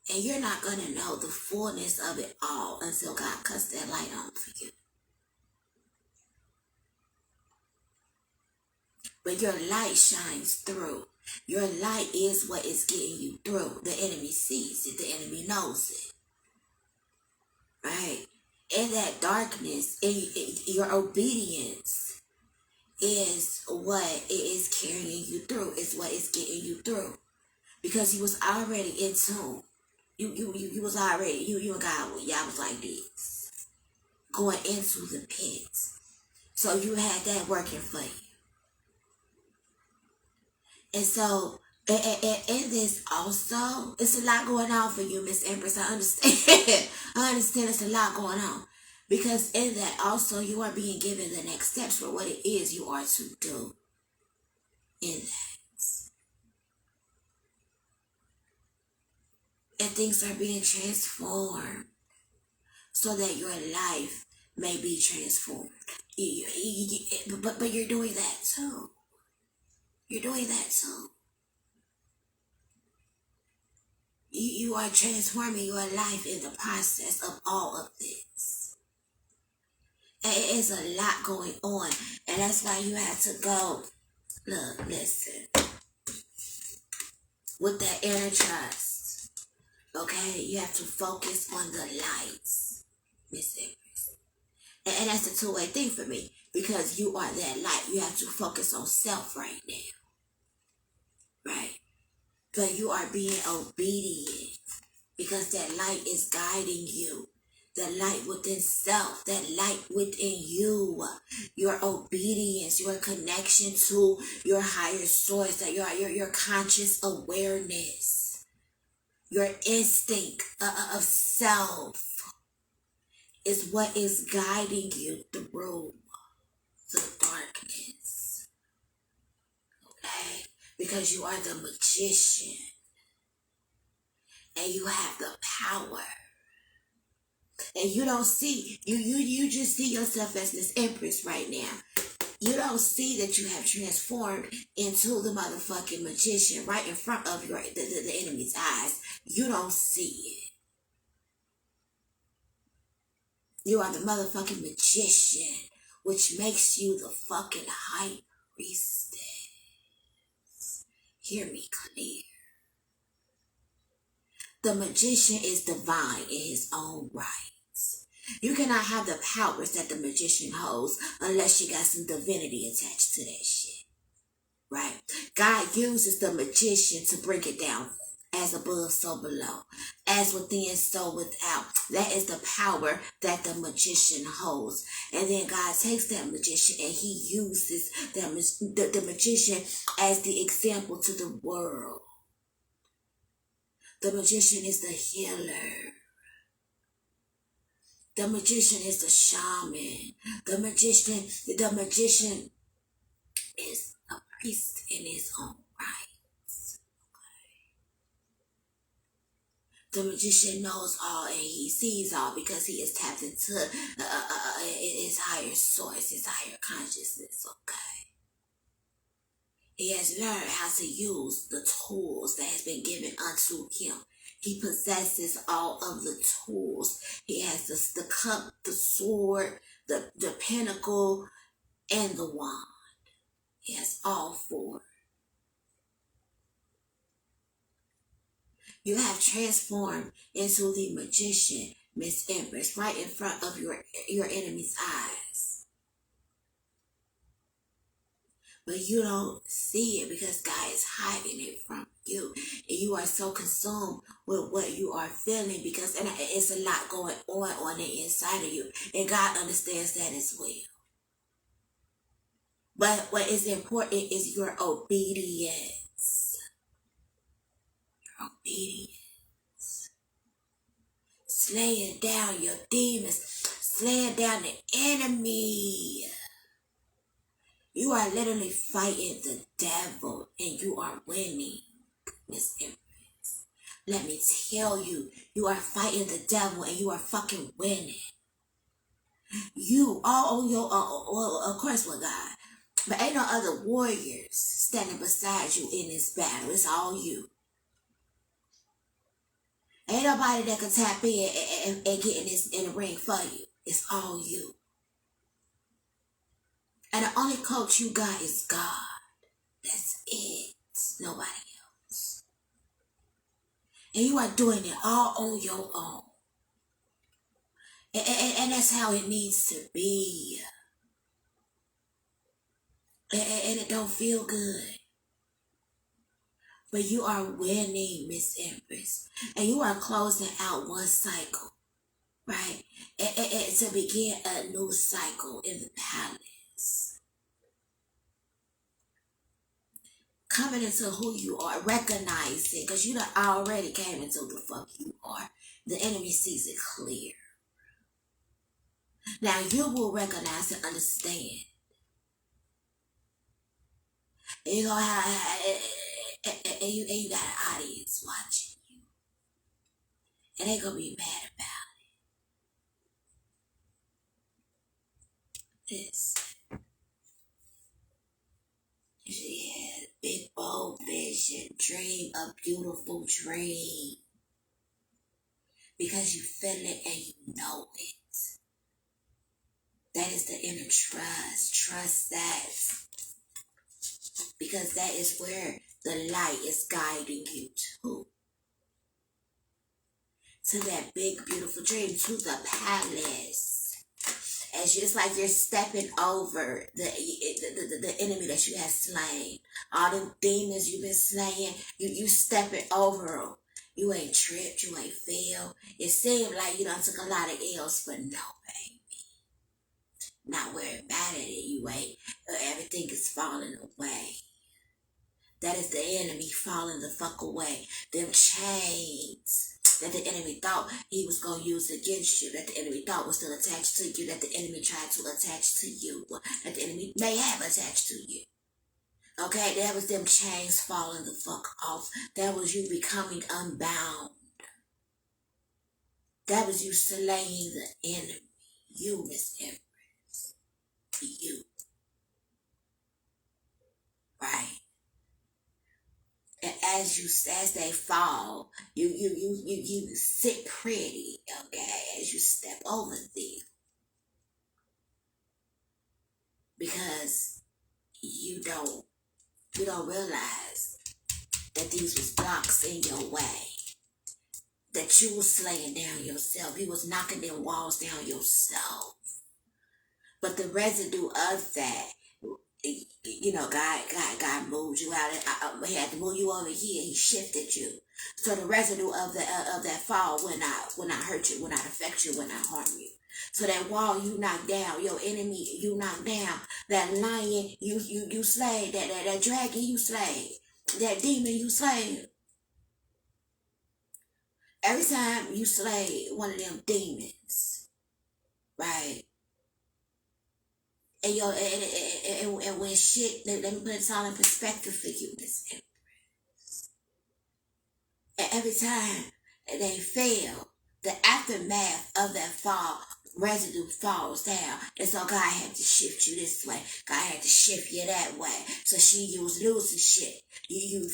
And you're not going to know the fullness of it all until God cuts that light on for you. But your light shines through. Your light is what is getting you through. The enemy sees it. The enemy knows it. Right? In that darkness, your obedience is what it is carrying you through. It's what is getting you through. Because you was already in tune. You was already, you and God, y'all was like this. Going into the pit. So you had that working for you. And so, in this also, it's a lot going on for you, Miss Empress. I understand. I understand it's a lot going on. Because in that also, you are being given the next steps for what it is you are to do in that. And things are being transformed so that your life may be transformed. But you're doing that too. You're doing that too. You are transforming your life in the process of all of this. And it is a lot going on. And that's why you have to go, look, listen. With that inner trust, okay, you have to focus on the lights, Miss Empress. And that's a two-way thing for me. Because you are that light. You have to focus on self right now. Right? But you are being obedient because that light is guiding you. That light within self, that light within you, your obedience, your connection to your higher source, that your conscious awareness, your instinct of self is what is guiding you through the darkness. Okay? Because you are the magician. And you have the power. And you don't see, you just see yourself as this Empress right now. You don't see that you have transformed into the motherfucking magician right in front of the enemy's eyes. You don't see it. You are the motherfucking magician, which makes you the fucking high priestess. Hear me clear. The magician is divine in his own right. You cannot have the powers that the magician holds unless you got some divinity attached to that shit. Right? God uses the magician to bring it down. As above, so below. As within, so without. That is the power that the magician holds. And then God takes that magician and he uses the magician as the example to the world. The magician is the healer. The magician is the shaman. The magician is a priest in his own right. The magician knows all and he sees all because he is tapped into his higher source, his higher consciousness, okay? He has learned how to use the tools that has been given unto him. He possesses all of the tools. He has the cup, the sword, the pentacle, and the wand. He has all four. You have transformed into the magician, Miss Empress, right in front of your enemy's eyes. But you don't see it because God is hiding it from you. And you are so consumed with what you are feeling because it's a lot going on the inside of you. And God understands that as well. But what is important is your obedience. Your obedience. Slaying down your demons, slaying down the enemy. You are literally fighting the devil and you are winning, Miss Empress. Let me tell you, you are fighting the devil and you are fucking winning. You all on your well, of course with God, but ain't no other warriors standing beside you in this battle. It's all you. Ain't nobody that can tap in and get in the ring for you. It's all you. And the only coach you got is God. That's it. Nobody else. And you are doing it all on your own. And that's how it needs to be. And it don't feel good. But you are winning, Miss Empress. And you are closing out one cycle. Right? And to begin a new cycle in the palace. Coming into who you are, recognizing, because you done already came into the fuck you are. The enemy sees it clear. Now you will recognize and understand. And you gonna have, and you got an audience watching you, and they gonna be mad about this. Yeah, big bold vision, dream a beautiful dream. Because you feel it and you know it. That is the inner trust. Trust that. Because that is where the light is guiding you to. To that big, beautiful dream. To the palace. It's just like you're stepping over the enemy that you have slain. All the demons you've been slaying. You stepping over them. You ain't tripped. You ain't failed. It seemed like you done took a lot of L's, but no, baby. Not worried about it. You ain't. Everything is falling away. That is the enemy falling the fuck away. Them chains that the enemy thought he was going to use against you, that the enemy thought was still attached to you, that the enemy tried to attach to you, that the enemy may have attached to you. Okay, that was them chains falling the fuck off. That was you becoming unbound. That was you slaying the enemy. You, Miss Empress. You. Right. And as they fall, you sit pretty, okay, as you step over them. Because you don't realize that these was blocks in your way. That you was slaying down yourself. You was knocking them walls down yourself. But the residue of that, you know, God moved you out. He had to move you over here. He shifted you. So the residue of that fall will not hurt you, will not affect you, will not harm you. So that wall you knocked down, your enemy you knocked down, that lion you slayed, that dragon you slayed, that demon you slayed. Every time you slay one of them demons, right? And and when shit, let me put this all in perspective for you, Miss M. And every time they fail, the aftermath of that fall, residue falls down. And so God had to shift you this way. God had to shift you that way. So you was losing shit.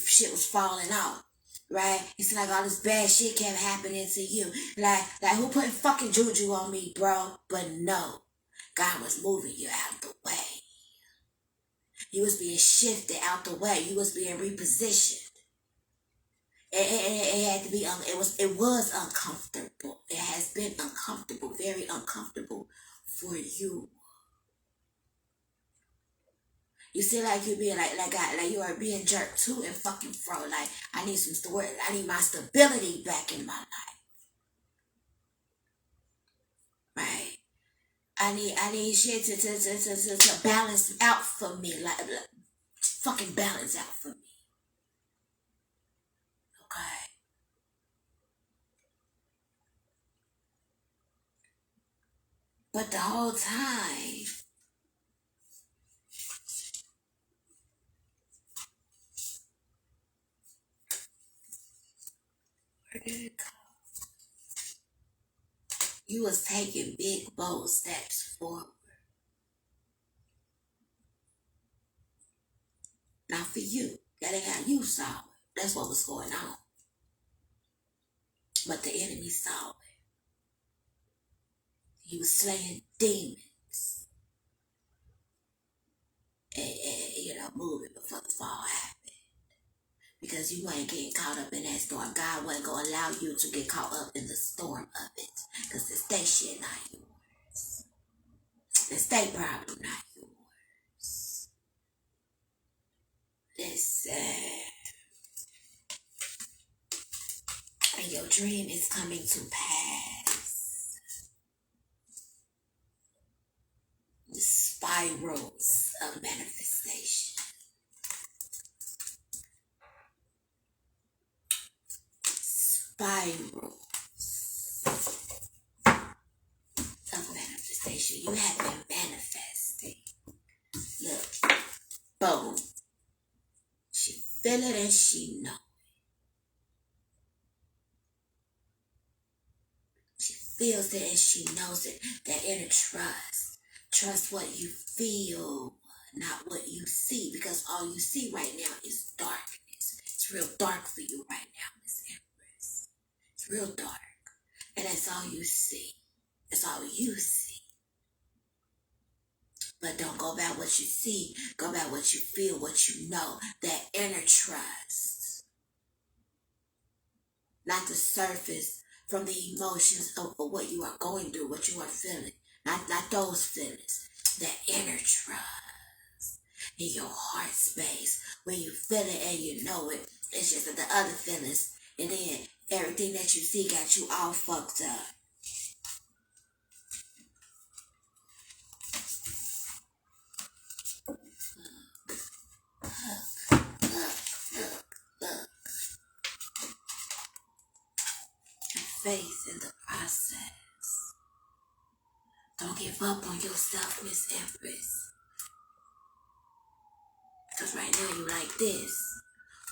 Shit was falling off. Right? It's like all this bad shit kept happening to you. Like who put fucking juju on me, bro? But no. God was moving you out the way. You was being shifted out the way. You was being repositioned. It had to be. It was uncomfortable. It has been uncomfortable, very uncomfortable for you. You see, like you being like you are being jerked to and fucking fro. Like I need some story. I need my stability back in my life. Right. I need shit to balance out for me. Like fucking balance out for me. Okay. But the whole time, where did it go? You was taking big, bold steps forward. Not for you. That ain't how you saw it. That's what was going on. But the enemy saw it. He was slaying demons. And moving before the fall happened. Because you ain't getting caught up in that storm. God wasn't going to allow you to get caught up in the storm of it. Because this state shit not yours. The state problem not yours. Listen. And your dream is coming to pass. The spirals of manifestation. Spirals of manifestation. You have been manifesting. Look, boom. She feel it and she know. She feels it and she knows it. That inner trust. Trust what you feel, not what you see. Because all you see right now is darkness. It's real dark for you right now, Miss Empress. It's real dark. And that's all you see. That's all you see. But don't go by what you see. Go by what you feel, what you know. That inner trust. Not the surface from the emotions of what you are going through, what you are feeling. Not those feelings. That inner trust in your heart space. When you feel it and you know it. It's just that the other feelings. And then everything that you see got you all fucked up. Look. Faith in the process. Don't give up on yourself, Miss Empress. Because right now you like this.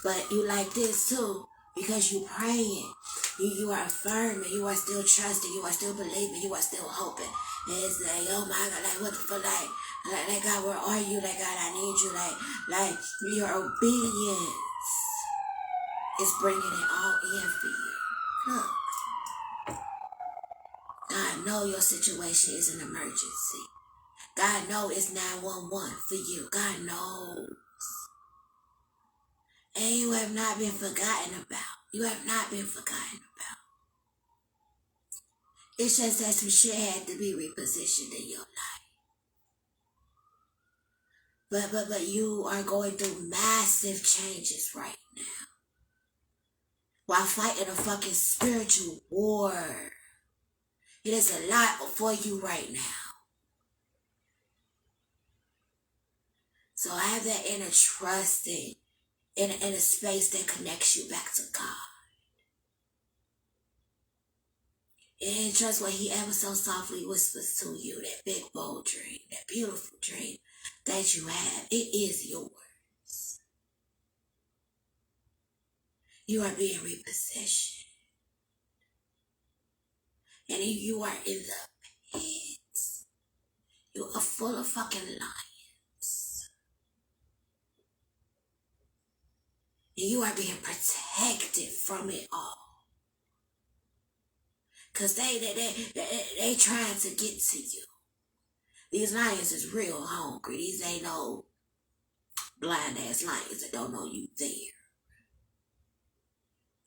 But you like this too because you praying. You are affirming. You are still trusting. You are still believing. You are still hoping. And it's like, oh my God, like what the fuck, like God, where are you? Like God, I need you. Like your obedience is bringing it all in for you. Look. God know your situation is an emergency. God know it's 911 for you. God knows. And you have not been forgotten about. You have not been forgotten about. It's just that some shit had to be repositioned in your life. But you are going through massive changes right now. While fighting a fucking spiritual war. It is a lot for you right now. So have that inner trusting in a space that connects you back to God. And trust what he ever so softly whispers to you, that big bold dream, that beautiful dream that you have. It is yours. You are being repositioned. And if you are in the pits, you are full of fucking lions. And you are being protected from it all. Because they trying to get to you. These lions is real hungry. These ain't no blind ass lions that don't know you there.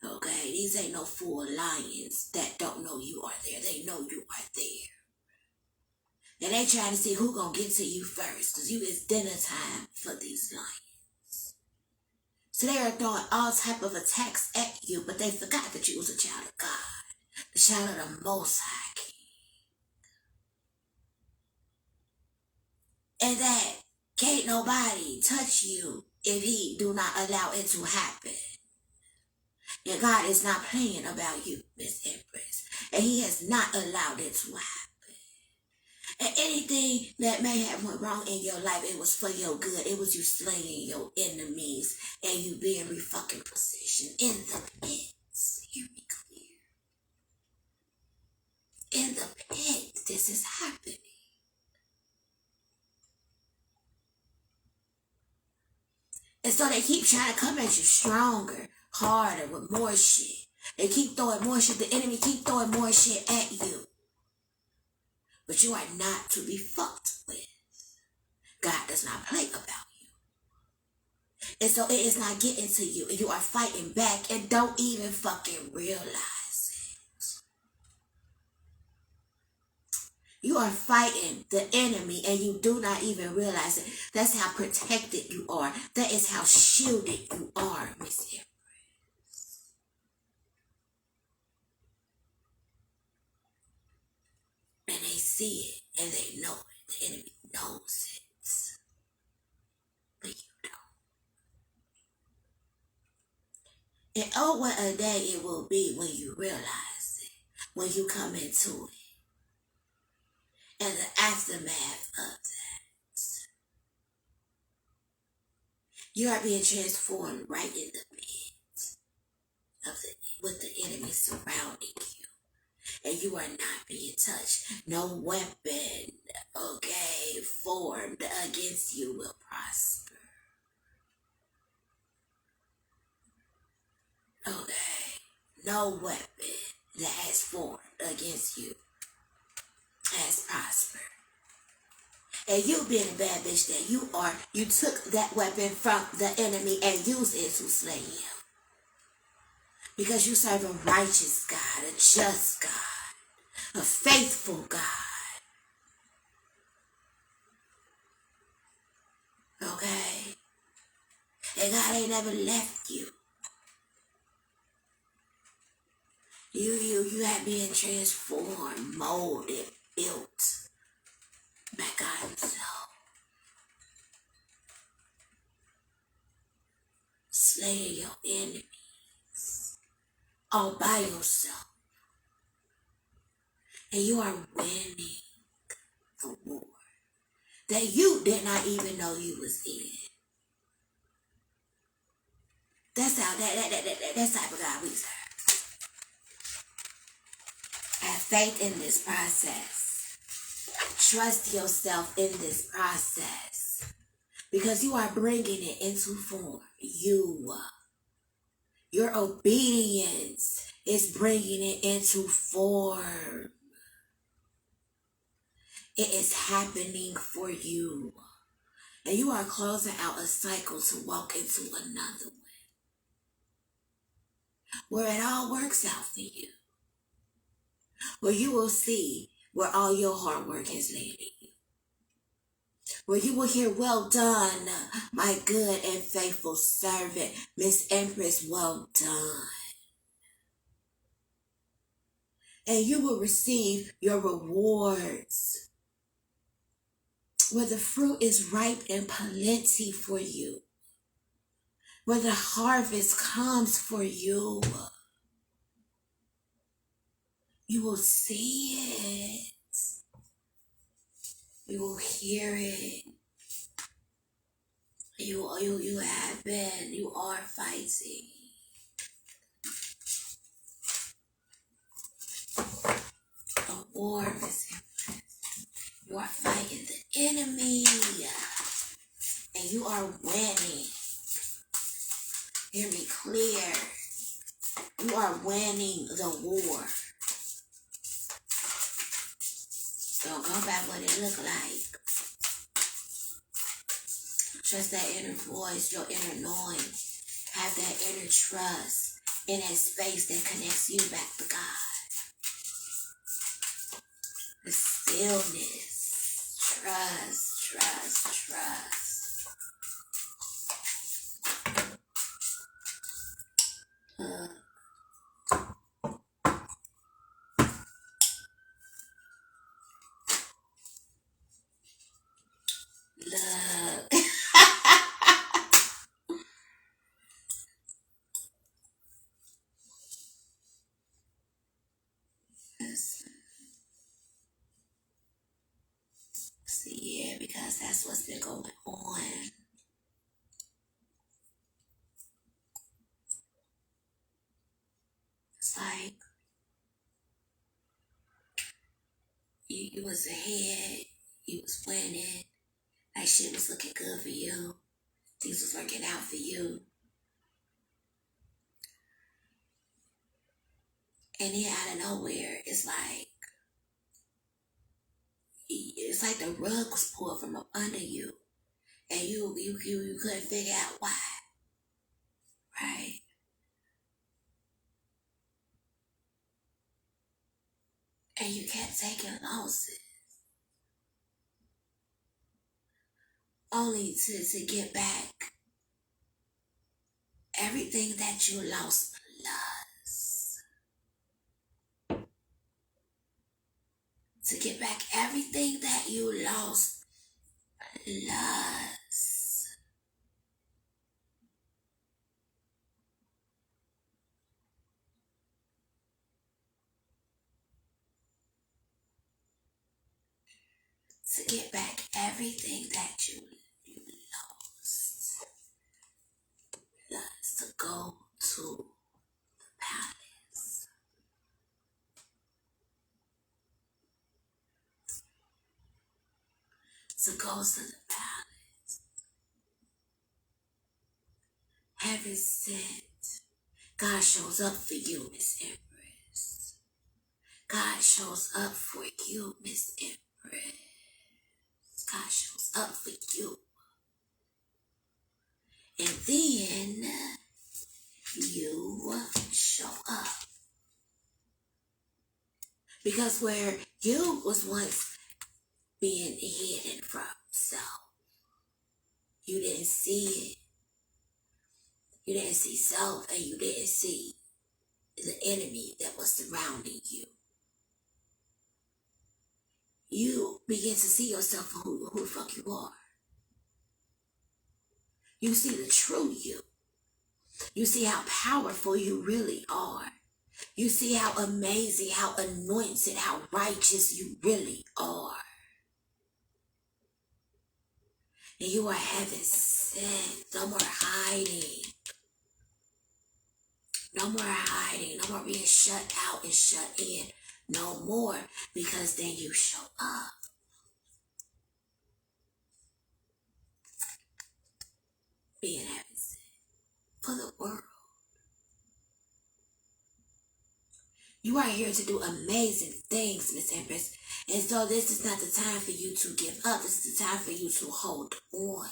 Okay, these ain't no fool lions that don't know you are there. They know you are there. And they trying to see who gonna get to you first. Because it's dinner time for these lions. So they are throwing all type of attacks at you, but they forgot that you was a child of God. The child of the Most High King. And that can't nobody touch you if he do not allow it to happen. And God is not playing about you, Miss Empress. And he has not allowed it to happen. And anything that may have went wrong in your life, it was for your good. It was you slaying your enemies and you being refucking positioned in the pits. Hear me clear. In the pits, this is happening. And so they keep trying to come at you stronger, harder, with more shit. They keep throwing more shit. The enemy keep throwing more shit at you. But you are not to be fucked with. God does not play about you. And so it is not getting to you. And you are fighting back and don't even fucking realize it. You are fighting the enemy and you do not even realize it. That's how protected you are. That is how shielded you are, Miss Empress. And they see it and they know it. The enemy knows it. But you don't. And oh, what a day it will be when you realize it. When you come into it. And the aftermath of that. You are being transformed right in the midst of with the enemy surrounding you. And you are not being touched. No weapon, okay, formed against you will prosper. Okay, no weapon that has formed against you has prospered. And you being a bad bitch that you are, you took that weapon from the enemy and used it to slay him. Because you serve a righteous God, a just God, a faithful God. Okay? And God ain't never left you. You have been transformed, molded, built by God himself. Slaying your enemies all by yourself. And you are winning the war that you did not even know you was in. That's how that's type of God we serve. Have faith in this process. Trust yourself in this process. Because you are bringing it into form. Your obedience is bringing it into form. It is happening for you. And you are closing out a cycle to walk into another one. Where it all works out for you. Where you will see where all your hard work has landed you. Where you will hear, well done, my good and faithful servant, Miss Empress, well done. And you will receive your rewards. Where the fruit is ripe and plenty for you. Where the harvest comes for you. You will see it. You will hear it. You have been. You are fighting a war, Miss Empress. You are fighting the enemy, and you are winning. Hear me clear. You are winning the war. Don't go by what it look like. Trust that inner voice, your inner knowing. Have that inner trust in that space that connects you back to God. The stillness. Trust, trust, trust. Look. See, yeah, because that's what's been going on. It's like you was ahead, you was winning, like shit was looking good for you, things was working out for you. And then out of nowhere, it's like the rug was pulled from up under you, and you couldn't figure out why, right? And you kept taking losses, only to get back everything that you lost plus. To get back everything that you lost plus. To get back everything that you lost. Plus to go to the palace. To go to the palace. Heaven sent. God shows up for you, Miss Empress. God shows up for you, Miss Empress. God shows up for you. And then you show up. Because where you was once being hidden from self, you didn't see it. You didn't see self, and you didn't see the enemy that was surrounding you. You begin to see yourself for who the fuck you are. You see the true you. You see how powerful you really are. You see how amazing, how anointed, how righteous you really are. And you are heaven sent. No more hiding. No more hiding. No more being shut out and shut in. No more, because then you show up. Being heaven sent for the world. You are here to do amazing things, Miss Empress. And so this is not the time for you to give up. This is the time for you to hold on.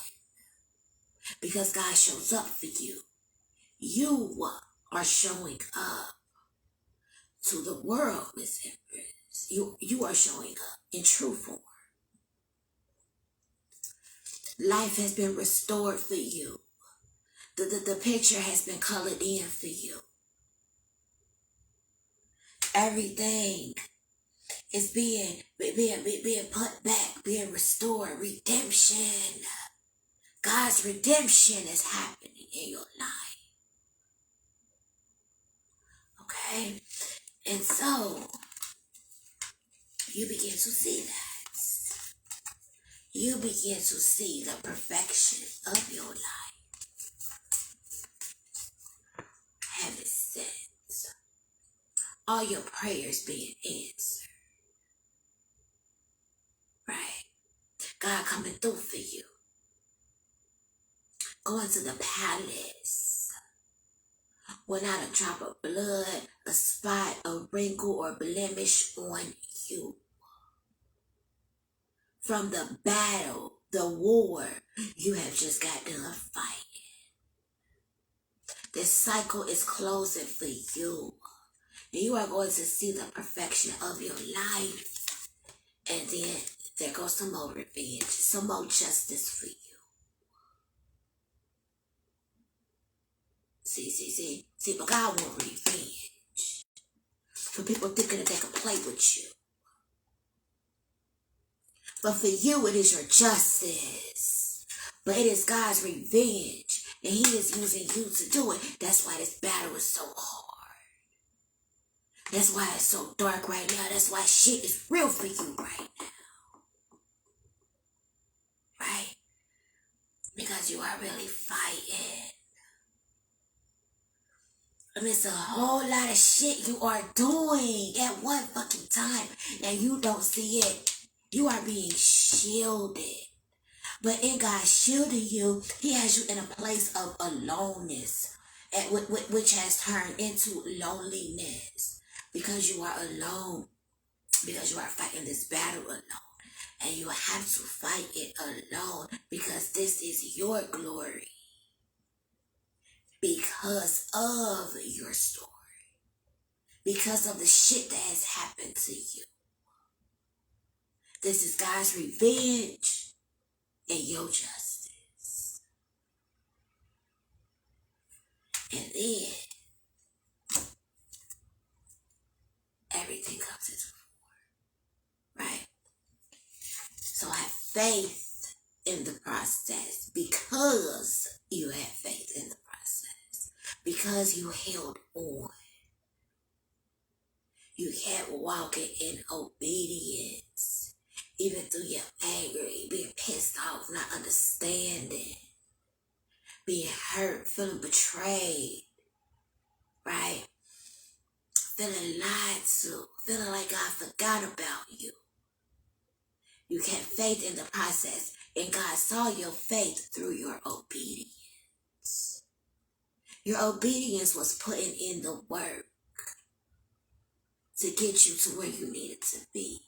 Because God shows up for you. You are showing up to the world, Miss Empress. You are showing up in true form. Life has been restored for you. The picture has been colored in for you. Everything is being put back, being restored. Redemption. God's redemption is happening in your life. Okay? And so, you begin to see that. You begin to see the perfection of your life. Heaven sent. All your prayers being answered. Right? God coming through for you. Going to the palace. Without a drop of blood, a spot, a wrinkle, or blemish on you. From the battle, the war you have just got done fighting. This cycle is closing for you. And you are going to see the perfection of your life. And then there goes some more revenge, some more justice for you. See, but God won't revenge. For people thinking that they can play with you. But for you, it is your justice. But it is God's revenge. And he is using you to do it. That's why this battle is so hard. That's why it's so dark right now. That's why shit is real for you right now. Right? Because you are really fighting. And it's a whole lot of shit you are doing at one fucking time. And you don't see it. You are being shielded. But in God shielding you, he has you in a place of aloneness, which has turned into loneliness. Because you are alone. Because you are fighting this battle alone. And you have to fight it alone. Because this is your glory. Because of your story. Because of the shit that has happened to you. This is God's revenge and your justice. And then everything comes into form. Right? So have faith in the process because you have faith in the process. Because you held on. You kept walking in obedience. Even though you're angry, being pissed off, not understanding, being hurt, feeling betrayed, right? Feeling lied to, feeling like God forgot about you. You kept faith in the process, and God saw your faith through your obedience. Your obedience was putting in the work to get you to where you needed to be.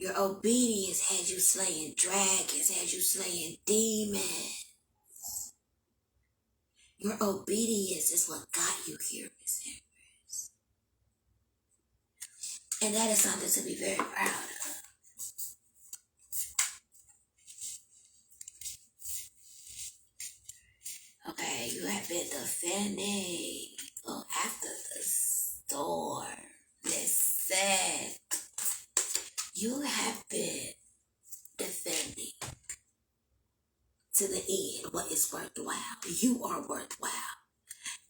Your obedience had you slaying dragons, had you slaying demons. Your obedience is what got you here, Miss Empress. And that is something to be very proud of. Okay, you have been defending. Oh, after the storm. Listen. You have been defending to the end what is worthwhile. You are worthwhile.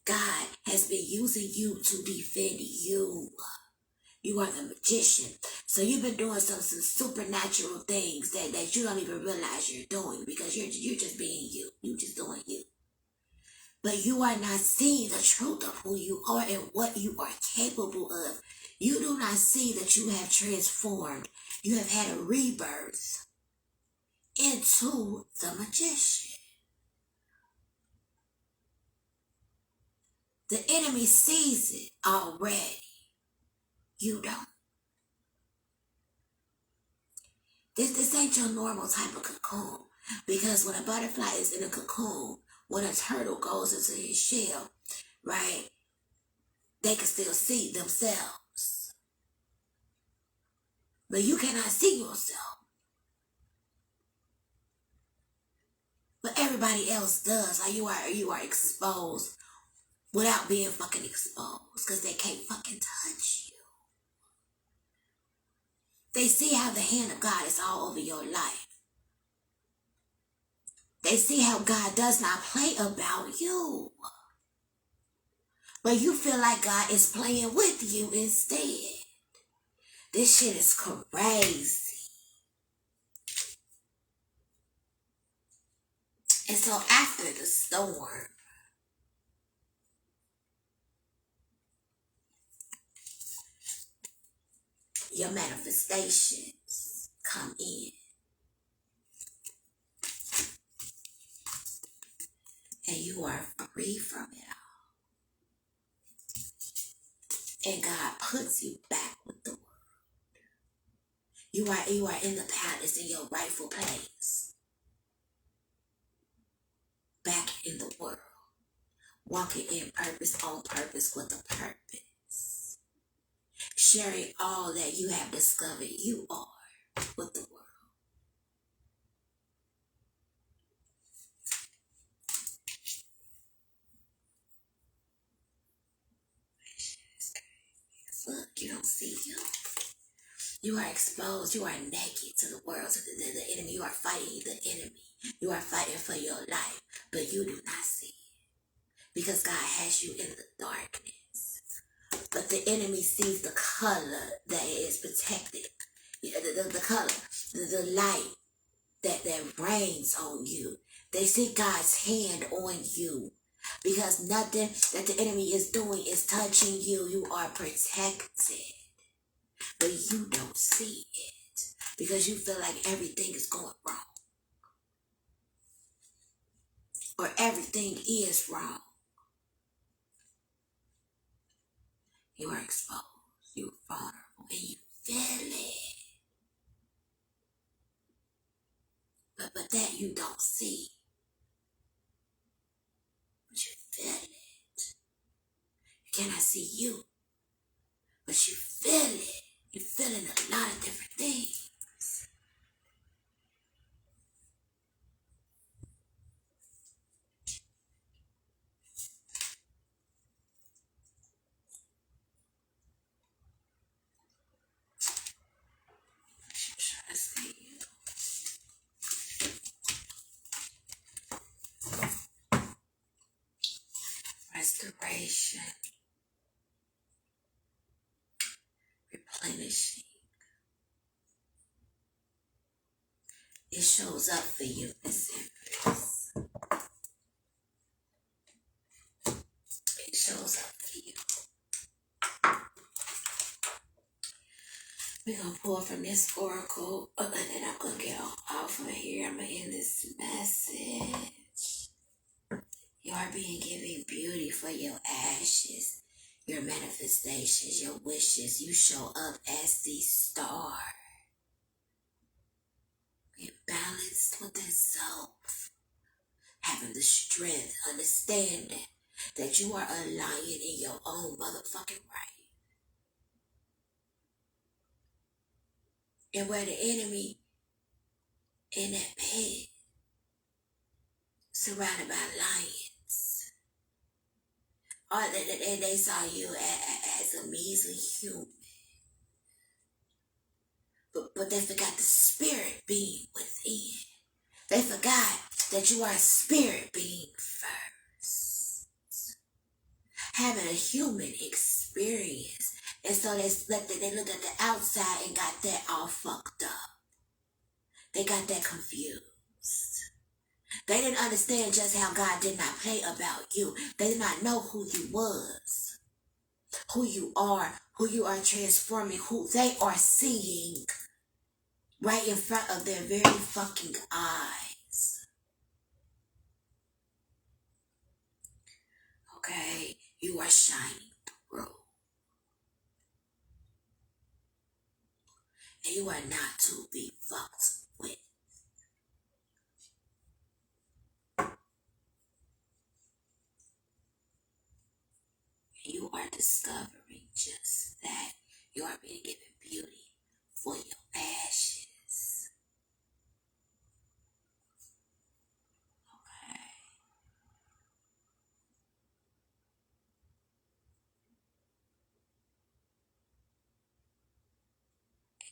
God has been using you to defend you. You are the magician. So you've been doing some supernatural things that you don't even realize you're doing because you're just being you. You're just doing you. But you are not seeing the truth of who you are and what you are capable of. You do not see that you have transformed. You have had a rebirth into the magician. The enemy sees it already. You don't. This ain't your normal type of cocoon. Because when a butterfly is in a cocoon, when a turtle goes into his shell, right, they can still see themselves. But you cannot see yourself. But everybody else does. Like you are exposed without being fucking exposed. Because they can't fucking touch you. They see how the hand of God is all over your life. They see how God does not play about you. But you feel like God is playing with you instead. This shit is crazy. And so after the storm, your manifestations come in. And you are free from it all. And God puts you back with the world. You are in the palace in your rightful place. Back in the world. Walking in purpose, on purpose, with a purpose. Sharing all that you have discovered you are with the world. Look, you don't see you. You are exposed. You are naked to the world, to the enemy. You are fighting the enemy. You are fighting for your life, but you do not see it because God has you in the darkness. But the enemy sees the color that is protected, the color, the light that reigns on you. They see God's hand on you because nothing that the enemy is doing is touching you. You are protected, but you don't see it because you feel like everything is going wrong or everything is wrong. You are exposed, you are vulnerable, and you feel it. But that you don't see. But you feel it. You cannot see you, but you feel it. You're feeling a lot of different things. Trust you. Restoration. Replenishing. It shows up for you, Miss Empress. It shows up for you. We're going to pull from this oracle, and then I'm going to get off of here. I'm going to end this message. You are being given beauty for your ashes, your manifestations, your wishes. You show up as the star. Being balanced with itself. Having the strength, understanding that you are a lion in your own motherfucking right. And where the enemy in that pit, surrounded by lions, or they saw you as a measly human. But they forgot the spirit being within. They forgot that you are a spirit being first. Having a human experience. And so they looked at the outside and got that all fucked up. They got that confused. They didn't understand just how God did not play about you. They did not know who you was, who you are transforming, who they are seeing right in front of their very fucking eyes. Okay? You are shining through. And you are not to be fucked with. You are discovering just that. You are being given beauty for your ashes. Okay?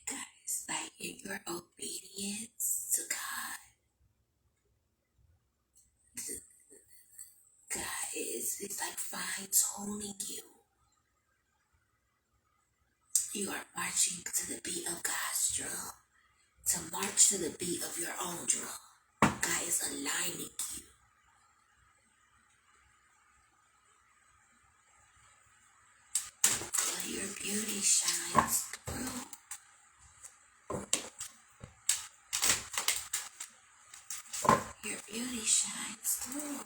Guys, like in your obedience to God, God is like fine tuning you. You are marching to the beat of God's drum. To march to the beat of your own drum. God is aligning you. So your beauty shines through. Your beauty shines through.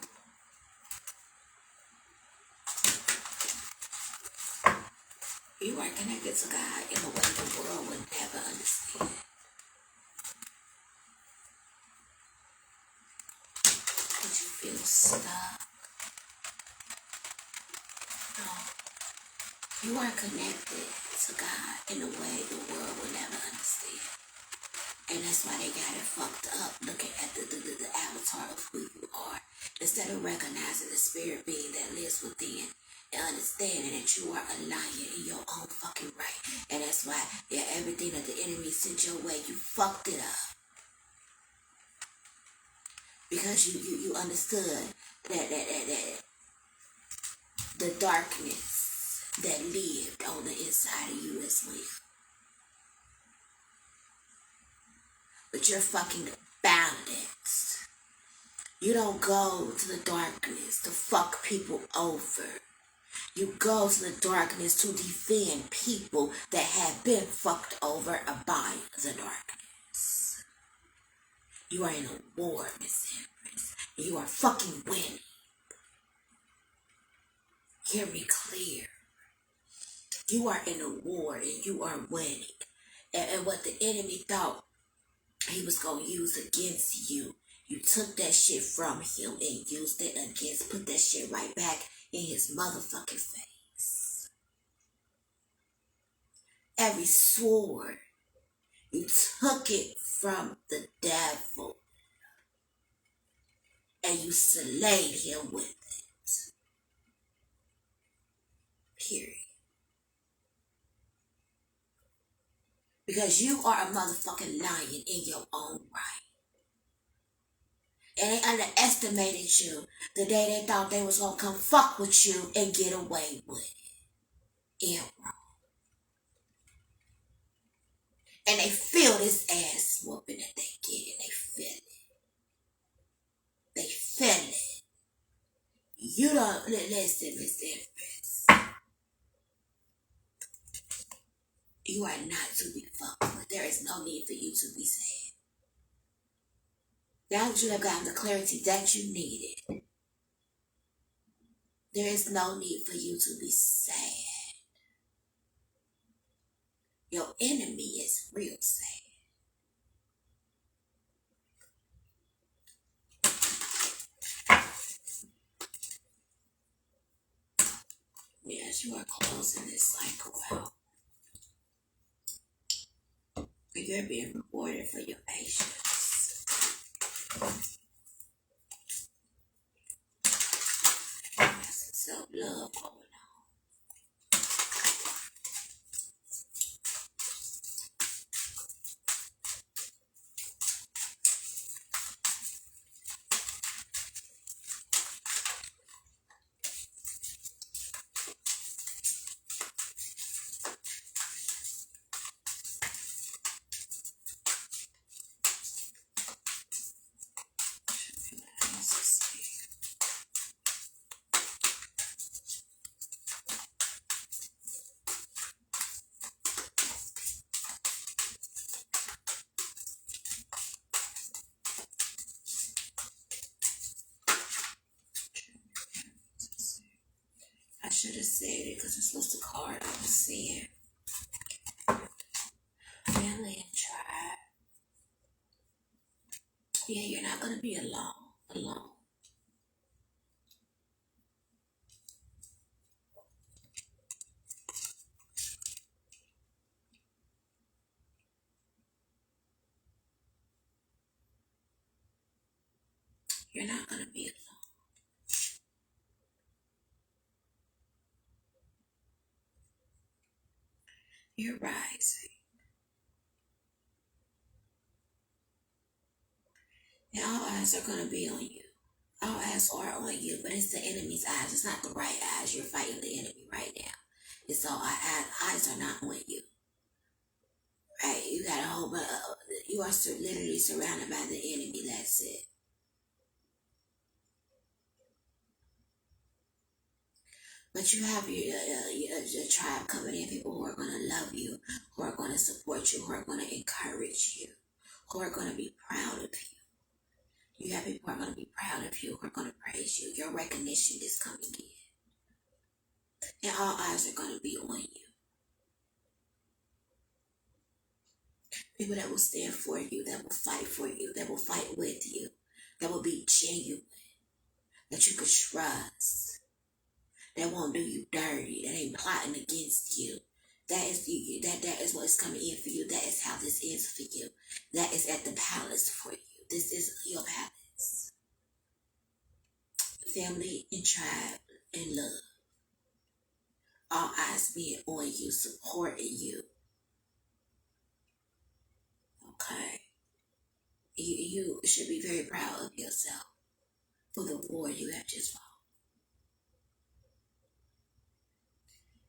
You are connected to God in a way the world would never understand. But you feel stuck. No. You are connected to God in a way the world will never understand. And that's why they got it fucked up looking at the avatar of who you are. Instead of recognizing the spirit being that lives within and understanding that you are a lion in your own fucking right. And that's why everything that the enemy sent your way, you fucked it up. Because you understood that the darkness that lived on the inside of you as well. But you're fucking balanced. You don't go to the darkness to fuck people over. You go to the darkness to defend people that have been fucked over by the darkness. You are in a war, Miss Empress. And you are fucking winning. Hear me clear. You are in a war and you are winning. And what the enemy thought he was going to use against you, you took that shit from him and used it against, put that shit right back in his motherfucking face. Every sword, you took it from the devil and you slayed him with it. Period. Because you are a motherfucking lion in your own right. And they underestimated you the day they thought they was gonna come fuck with you and get away with it. Yeah, wrong. And they feel this ass whooping that they get, and they feel it. They feel it. You don't listen, Miss Empress. You are not to be fucked with. There is no need for you to be sad. Now that you have gotten the clarity that you needed, there is no need for you to be sad. Your enemy is real sad. Yes, you are closing this cycle out. You're being rewarded for your patience. There's some self-love going on. I should have said it because this was the card I was seeing. Family and tribe. Yeah, you're not going to be alone. You're not going to be alone. You're rising. And all eyes are going to be on you. All eyes are on you, but it's the enemy's eyes. It's not the right eyes. You're fighting the enemy right now. And so our eyes are not on you. Right? You got a whole bunch. You are literally surrounded by the enemy. That's it. But you have your tribe coming in, people who are going to love you, who are going to support you, who are going to encourage you, who are going to be proud of you. You have people who are going to be proud of you, who are going to praise you. Your recognition is coming in. And all eyes are going to be on you. People that will stand for you, that will fight for you, that will fight with you, that will be genuine, that you could trust, that won't do you dirty, that ain't plotting against you. That is you. That is what's coming in for you. That is how this is for you. That is at the palace for you. This is your palace. Family and tribe and love. All eyes being on you, supporting you. Okay. You should be very proud of yourself for the war you have just fought.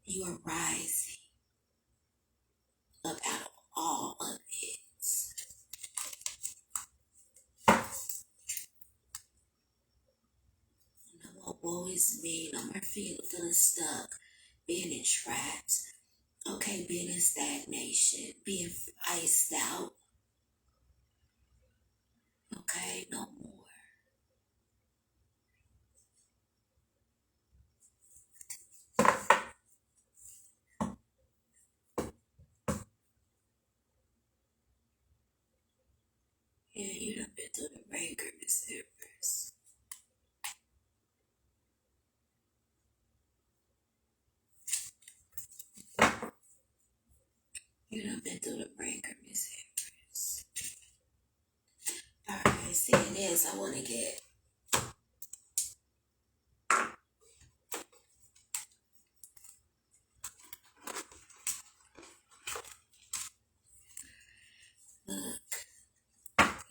You are rising up out of all of it. No more woe is me. No more feeling stuck, being in traps. Okay, being in stagnation, being iced out. Okay, no more. Yeah, you done been through the breaker, Miss Empress. You done been through the breaker, Miss Empress. Alright, seeing this, I want to get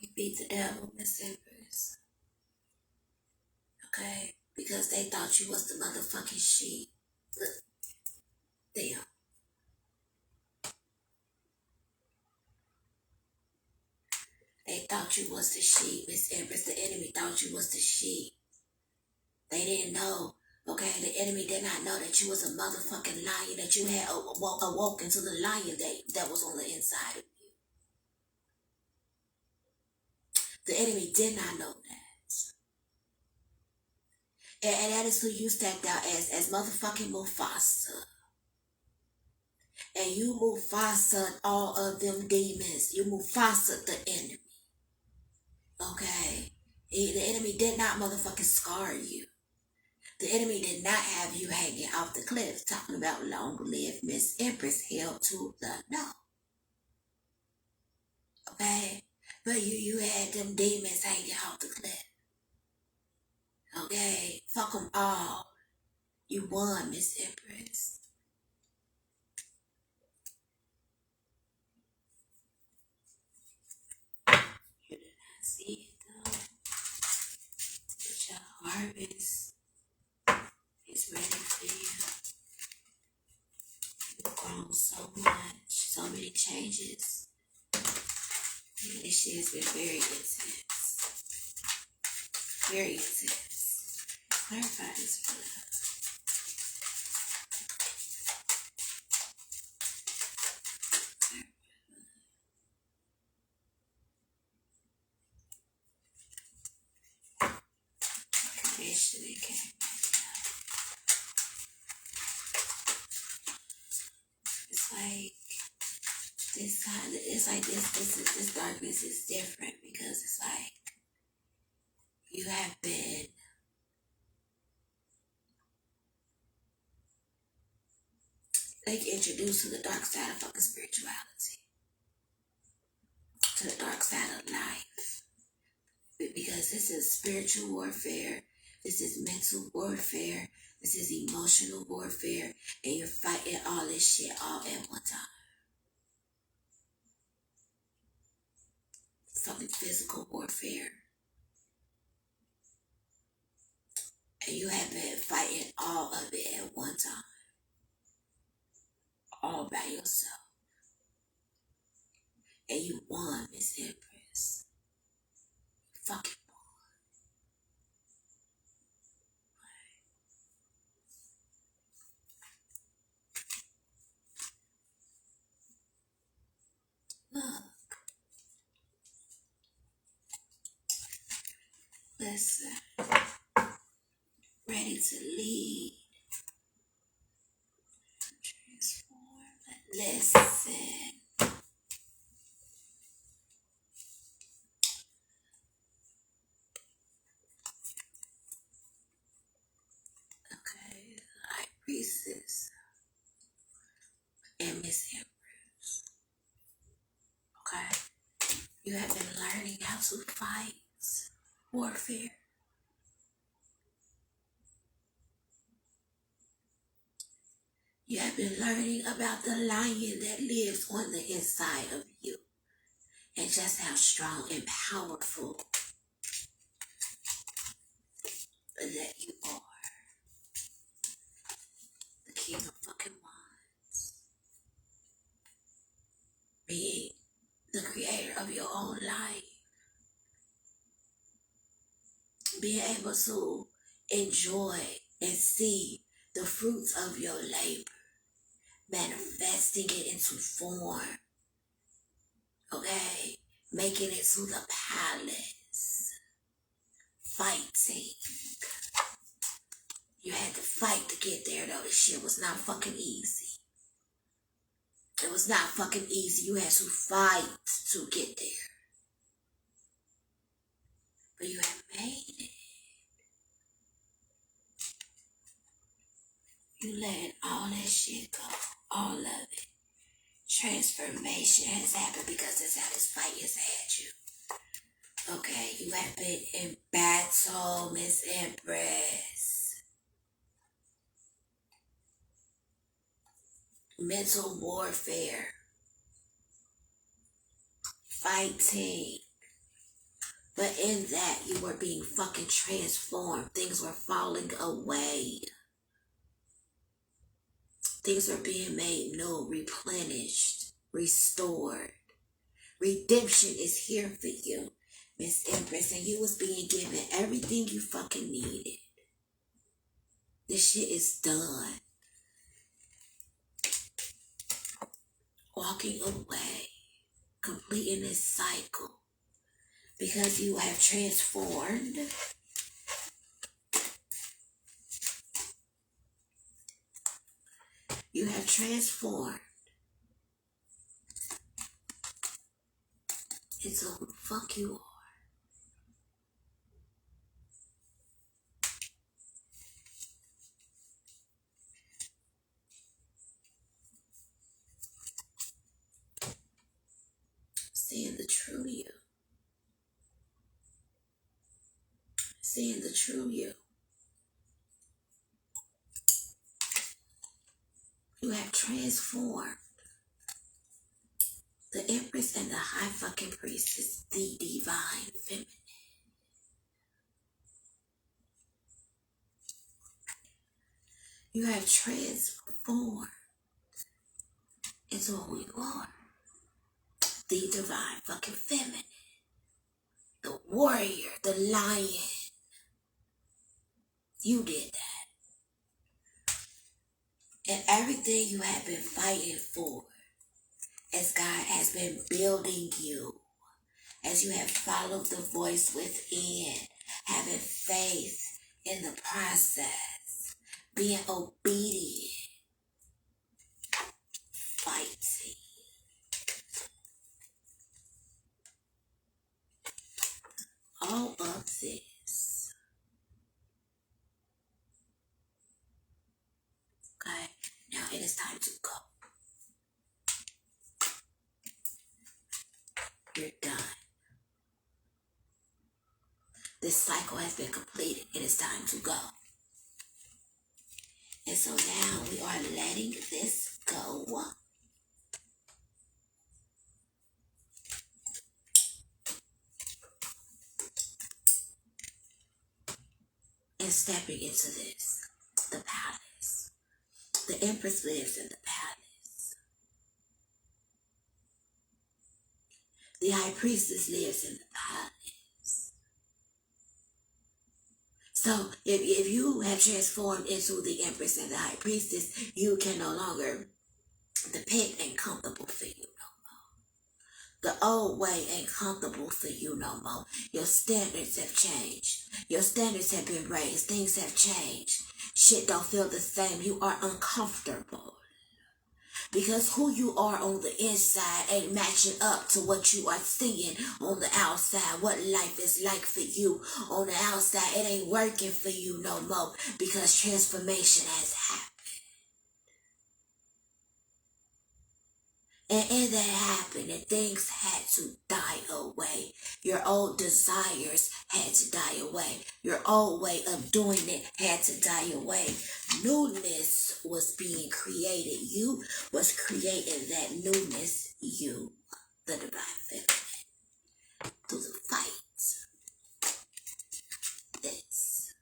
you beat the devil, Miss Empress. Okay? Because they thought you was the motherfucking sheep. Look, damn. They thought you was the sheep, Miss Empress. The enemy thought you was the sheep. They didn't know. Okay, the enemy did not know that you was a motherfucking lion, that you had awoken to the lion that was on the inside of you. The enemy did not know that. And that is who you stepped out as motherfucking Mufasa. And you Mufasa all of them demons. You Mufasa the enemy. Okay? The enemy did not motherfucking scar you. The enemy did not have you hanging off the cliff talking about long live Miss Empress held to the no. Okay? But you had them demons hanging off the cliff. Okay? Fuck them all. You won, Miss Empress. You did not see it though. But your harvest is ready for you. You've grown so much, so many changes. Yeah, this shit has been very intense. Very intense. Clarify this for us. Conditioning came back. It's like this time. It's like this darkness is different because it's like you have been like introduced to the dark side of fucking spirituality, to the dark side of life, because this is spiritual warfare, this is mental warfare, this is emotional warfare, and you're fighting all this shit all at one time. Fucking physical warfare. And you have been fighting all of it at one time. All by yourself. And you won, Miss Empress. Fucking won. Look, listen. Ready to lead. Transform. Listen. Okay. High Priestess and Miss Empress. Okay. You have been learning how to fight warfare. You have been learning about the lion that lives on the inside of you and just how strong and powerful that you are. The king of fucking wands. Being the creator of your own life. Being able to enjoy and see the fruits of your labor. Manifesting it into form. Okay? Making it to the palace. Fighting. You had to fight to get there though. This shit was not fucking easy. It was not fucking easy. You had to fight to get there. But you have made it. You let all that shit go. All of it. Transformation has happened because that's how this fight has had you. Okay, you have been in battle, Miss Empress. Mental warfare. Fighting. But in that, you were being fucking transformed. Things were falling away. Things were being made new, replenished, restored. Redemption is here for you, Miss Empress, and you was being given everything you fucking needed. This shit is done. Walking away, completing this cycle, because you have transformed. You have transformed into who the fuck you are. Seeing the true you. Seeing the true you. You have transformed the Empress and the High fucking Priestess, the Divine Feminine. You have transformed into who you are. The Divine fucking Feminine. The warrior, the lion. You did that. And everything you have been fighting for, as God has been building you, as you have followed the voice within, having faith in the process, being obedient, fighting. All of this. Okay, now it is time to go. You're done. This cycle has been completed. It is time to go. And so now we are letting this go. And stepping into this. The palace. The Empress lives in the palace. The high priestess lives in the palace. So if you have transformed into the empress and the high priestess, you can no longer depict ain't comfortable for you no more. The old way ain't comfortable for you no more. Your standards have changed. Your standards have been raised. Things have changed. Shit don't feel the same. You are uncomfortable. Because who you are on the inside ain't matching up to what you are seeing on the outside. What life is like for you on the outside, it ain't working for you no more because transformation has happened. And in that happening, things had to die away. Your old desires had to die away. Your old way of doing it had to die away. Newness was being created. You was creating that newness. You, the divine feminine, through the fight. This.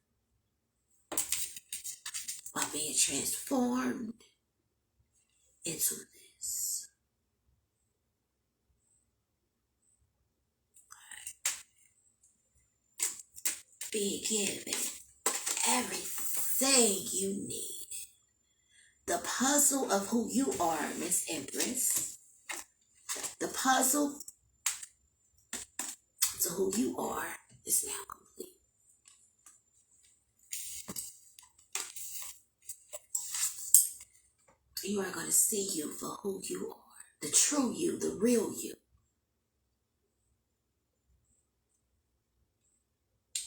While being transformed into this. Being given everything you need. The puzzle of who you are, Miss Empress. The puzzle to who you are is now complete. You are going to see you for who you are. The true you, the real you.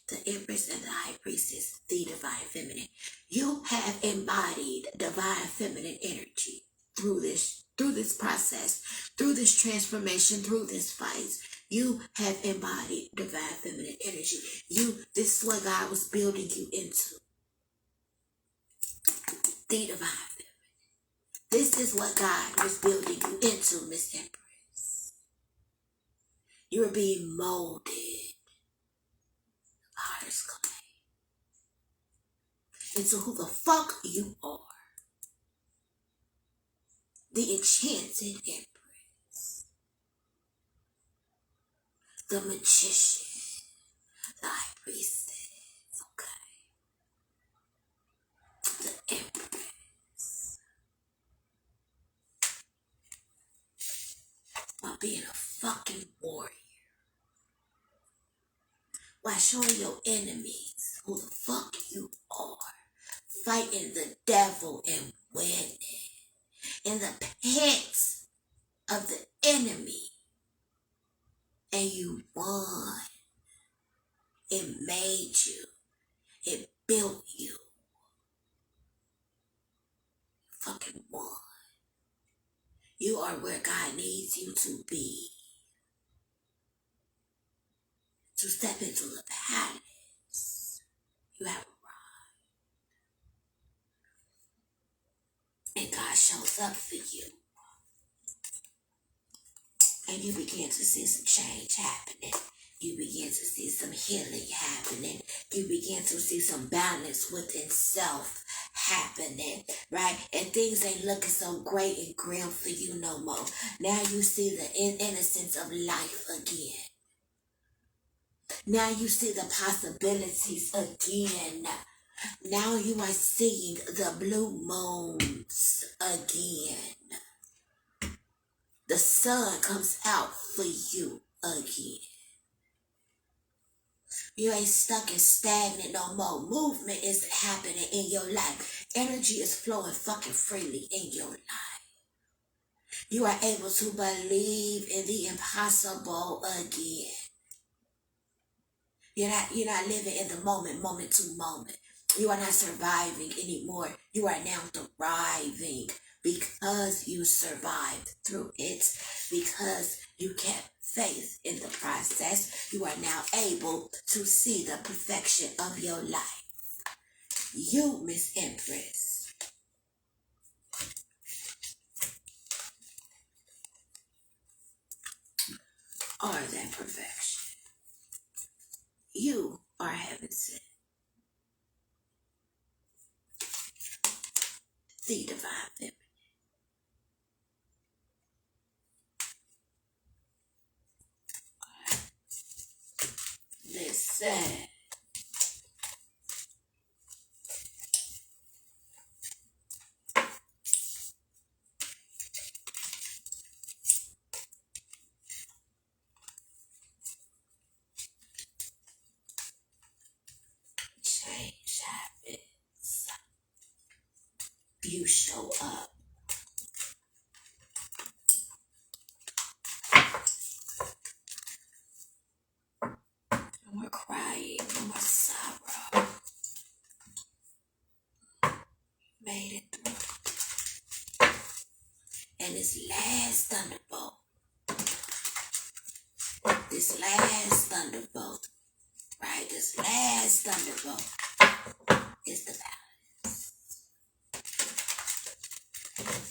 The Empress and the High Priestess, the Divine Feminine. You have embodied Divine Feminine energy through this process, through this transformation, through this fight. You have embodied Divine Feminine energy. This is what God was building you into. The Divine Feminine. This is what God was building you into, Miss Empress. You're being molded. Potter's clay. Into who the fuck you are. The Enchanted Empress. The Magician. The High Priestess. Okay. The Empress. While being a fucking warrior. While showing your enemies who the fuck you are. Fighting the devil and winning. In the pits of the enemy. And you won. It made you. It built you. Fucking won. You are where God needs you to be. To step into the palace. You have arrived. And God shows up for you. And you begin to see some change happening. You begin to see some healing happening. You begin to see some balance within self happening, right? And things ain't looking so great and grim for you no more. Now you see the innocence of life again. Now you see the possibilities again. Now you are seeing the blue moons again. The sun comes out for you again. You ain't stuck and stagnant no more. Movement is happening in your life. Energy is flowing fucking freely in your life. You are able to believe in the impossible again. You're not living in the moment to moment. You are not surviving anymore. You are now thriving because you survived through it, because you kept faith in the process. You are now able to see the perfection of your life. You, Miss Empress, are that perfection. You are heaven sent. The divine feminine. Sad. Change habits. You show up. No more crying, no more sorrow. Made it through. And this last thunderbolt, right? This last thunderbolt is the balance.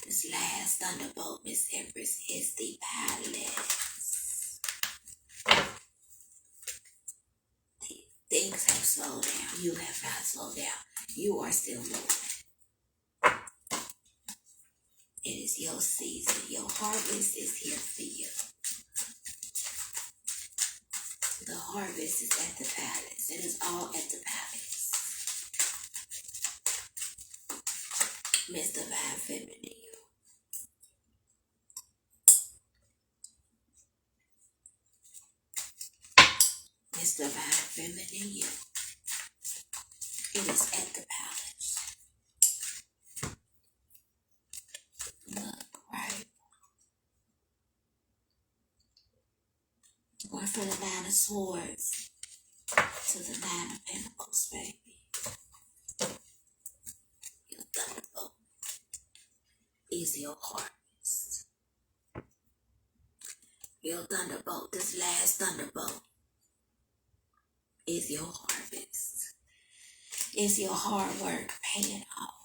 This last thunderbolt, Miss Empress, is the balance. Things have slowed down. You have not slowed down. You are still moving. It is your season. Your harvest is here for you. The harvest is at the palace. It is all at the palace. Miss Divine Feminine, you. Miss Divine Feminine, you. It is at the palace. Look, right? Going from the Nine of Swords to the Nine of Pentacles, baby. Your thunderbolt is your harvest. Your thunderbolt, this last thunderbolt, is your harvest. It's your hard work paying off.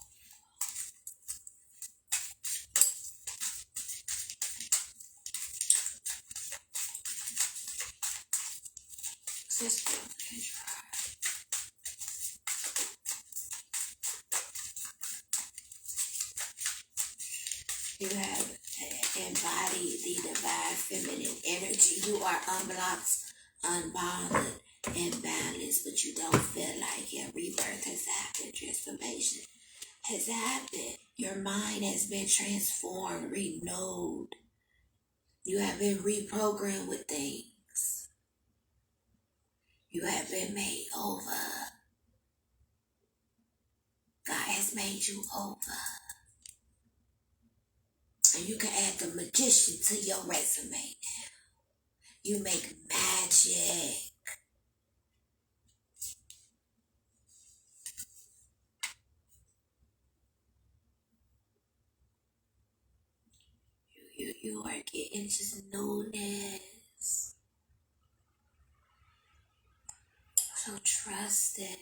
Sister, you have embodied the divine feminine energy. You are unblocked, unbothered, and balanced, but you don't feel like your rebirth has happened. Transformation has happened. Your mind has been transformed, renewed. You have been reprogrammed with things. You have been made over. God has made you over. And you can add the magician to your resume now. You make magic. You are getting just newness. So trust it.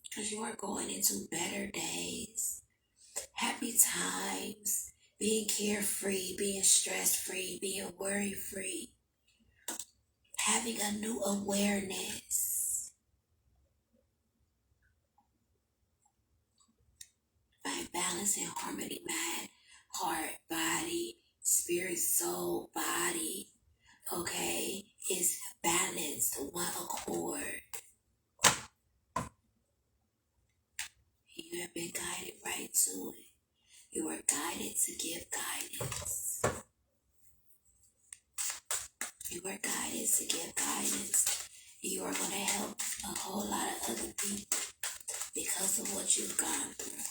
Because you are going into better days. Happy times. Being carefree, being stress-free, being worry-free. Having a new awareness. By balancing harmony, mind, heart, body, spirit, soul, body. Okay? Is balanced, one accord. You have been guided right to it. You are guided to give guidance. You are guided to give guidance. You are going to help a whole lot of other people because of what you've gone through.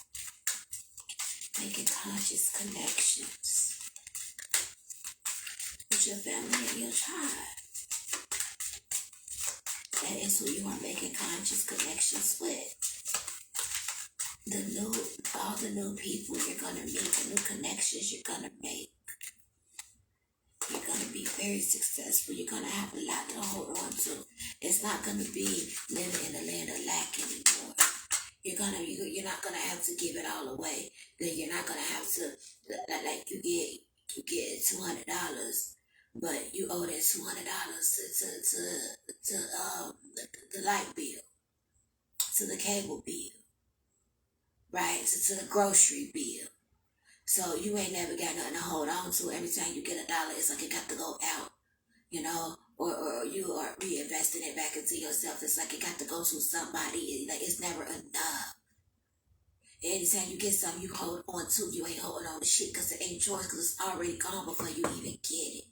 Making conscious connections with your family and your tribe. That is who you are making conscious connections with. All the new people you're going to meet, the new connections you're going to make. You're going to be very successful. You're going to have a lot to hold on to. It's not going to be living in the land of lack anymore. You're not going to have to give it all away. Then you're not going to have to, like you get $200, but you owe that $200 to the light bill, to the cable bill, right? To the grocery bill. So you ain't never got nothing to hold on to. Every time you get $1, it's like it got to go out you know, or you are reinvesting it back into yourself. It's like it got to go to somebody. Like it's never enough. Anytime you get something you hold on to, you ain't holding on to shit because it ain't yours because it's already gone before you even get it.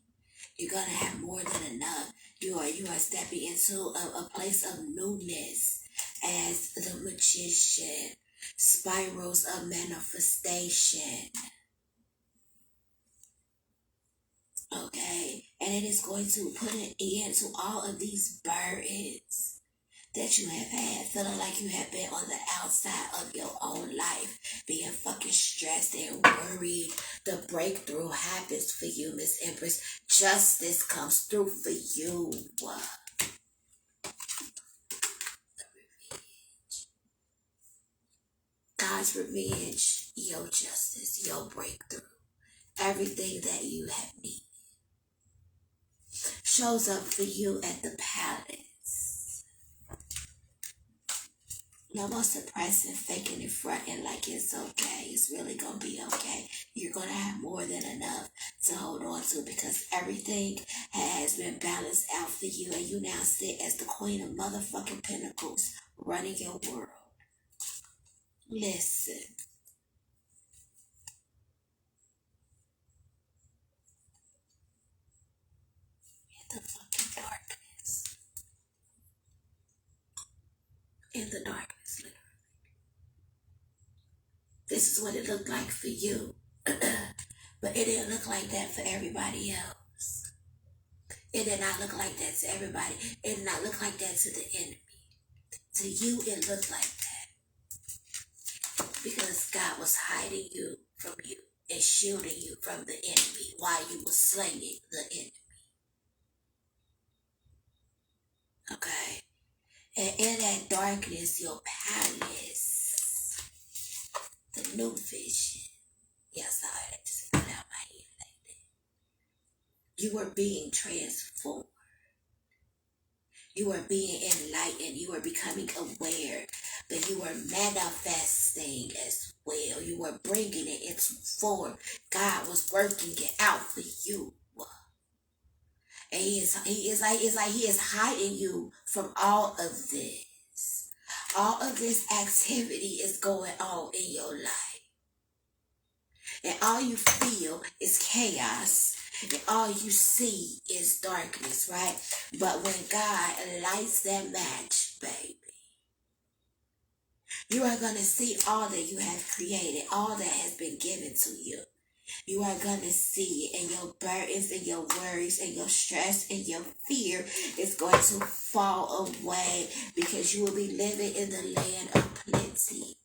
You're gonna have more than enough. You are stepping into a place of newness as the magician. Spirals of manifestation. Okay? And it is going to put an end to all of these burdens that you have had, feeling like you have been on the outside of your own life, being fucking stressed and worried. The breakthrough happens for you, Miss Empress. Justice comes through for you. God's revenge, your justice, your breakthrough. Everything that you have needed shows up for you at the palace. No more suppressing, faking, and fronting like it's okay. It's really gonna be okay. You're gonna have more than enough to hold on to because everything has been balanced out for you, and you now sit as the queen of motherfucking pentacles running your world. Listen. In the fucking darkness. In the darkness, literally. This is what it looked like for you. But it didn't look like that for everybody else. It did not look like that to everybody. It did not look like that to the enemy. To you, it looked like that. Because God was hiding you from you and shielding you from the enemy while you were slaying the enemy. Okay? And in that darkness, your palace, the new vision. Yes, I just put out my head like that. You were being transformed. You are being enlightened. You are becoming aware. But you are manifesting as well. You are bringing it into form. God was working it out for you. And he is hiding you from all of this. All of this activity is going on in your life. And all you feel is chaos. And all you see is darkness, right? But when God lights that match, baby, you are going to see all that you have created, all that has been given to you. You are going to see it, and your burdens and your worries and your stress and your fear is going to fall away because you will be living in the land of plenty.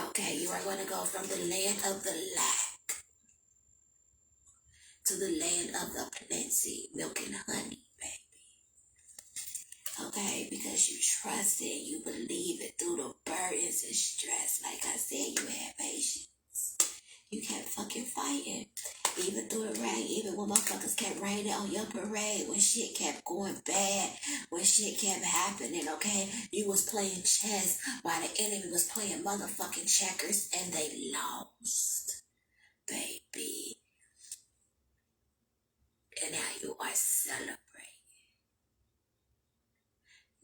Okay, you are going to go from the land of the lack to the land of the plenty, milk and honey, baby. Okay, because you trust it, you believe it through the burdens and stress. Like I said, you had patience. You kept fucking fighting. Even through the rain, even when motherfuckers kept raining on your parade, when shit kept going bad, when shit kept happening, okay? You was playing chess while the enemy was playing motherfucking checkers and they lost, baby. And now you are celebrating.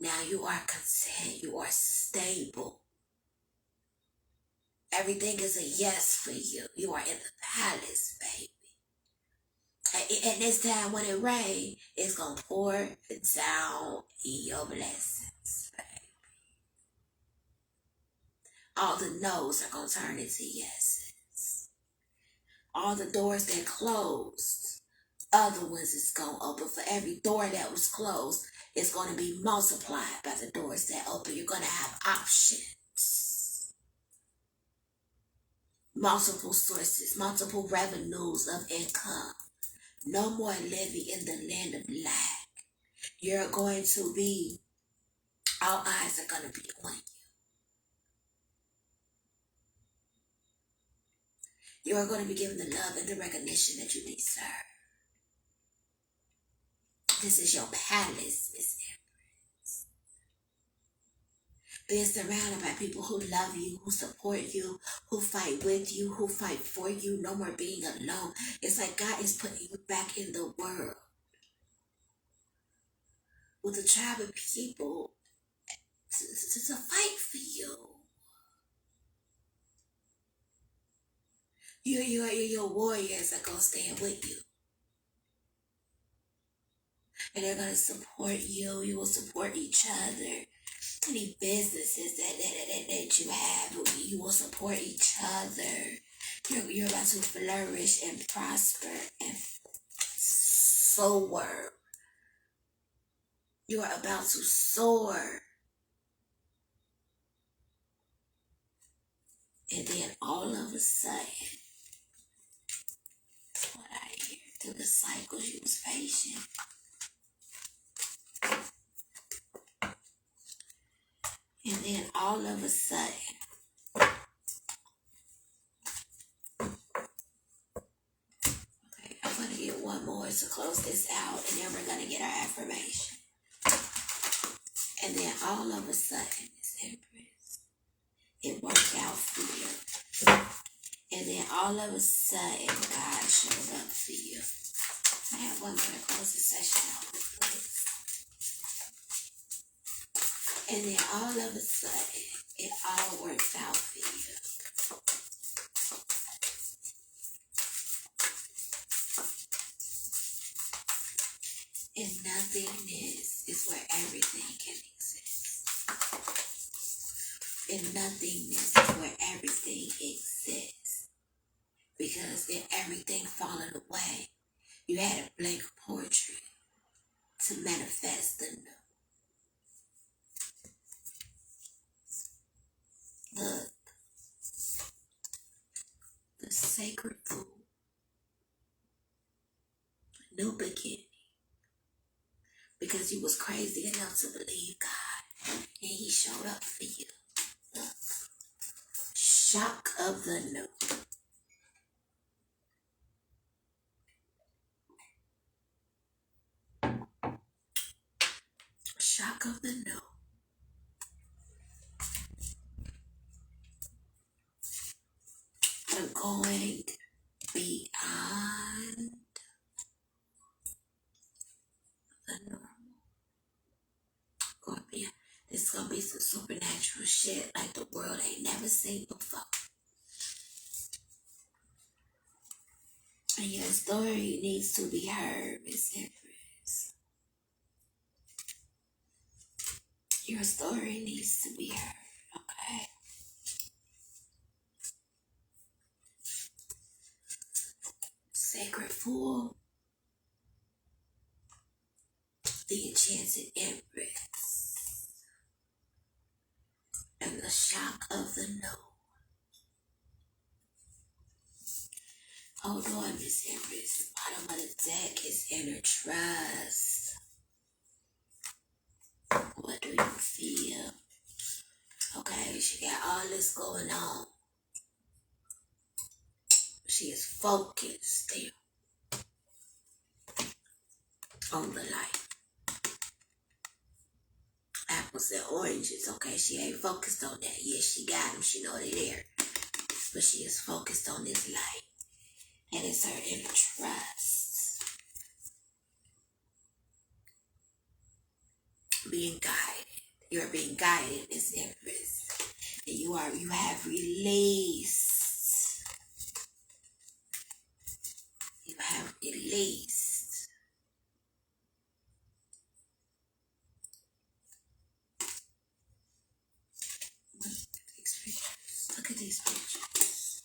Now you are content. You are stable. Everything is a yes for you. You are in the palace, baby. And this time when it rains, it's going to pour down your blessings, baby. All the no's are going to turn into yeses. All the doors that closed, other ones is going to open. For every door that was closed, it's going to be multiplied by the doors that open. You're going to have options. Multiple sources, multiple revenues of income. No more living in the land of lack. You're going to be, all eyes are going to be on you. You are going to be given the love and the recognition that you deserve. This is your palace, Miss Empress. Being surrounded by people who love you, who support you, who fight with you, who fight for you. No more being alone. It's like God is putting you back in the world with a tribe of people to fight for you. Your warriors are going to stand with you. And they're going to support you. You will support each other. Any businesses that you have, you will support each other. You're about to flourish and prosper and soar. You are about to soar. And then all of a sudden, that's what I hear. Through the cycles, you was patient. And then all of a sudden, okay, I'm going to get one more to close this out, and then we're going to get our affirmation. And then all of a sudden, Miss Empress, it worked out for you. And then all of a sudden, God showed up for you. I have one more to close the session out with, please. And then all of a sudden, it all works out for you. And nothingness is where everything can exist. And nothingness is where everything exists. Because in everything falling away, you had a blank portrait to manifest the new. Look, the sacred food, new beginning. Because you was crazy enough to believe God, and He showed up for you. Look, shock of the new. Shock of the new. I'm going beyond the normal. Going beyond. It's gonna be some supernatural shit like the world ain't never seen before. And your story needs to be heard, Miss Empress. Your story needs to be heard, okay? Sacred Fool, the Enchanted Empress, and the shock of the no. Hold on, Miss Empress. Bottom of the deck is Inner Trust. What do you feel? Okay, she got all this going on. She is focused still on the light. Apples and oranges, okay? She ain't focused on that. Yes, she got them. She know they there. But she is focused on this light. And it's her inner trust. Being guided. You're being guided, Miss Empress. And you have released. You have released. Look at these pictures.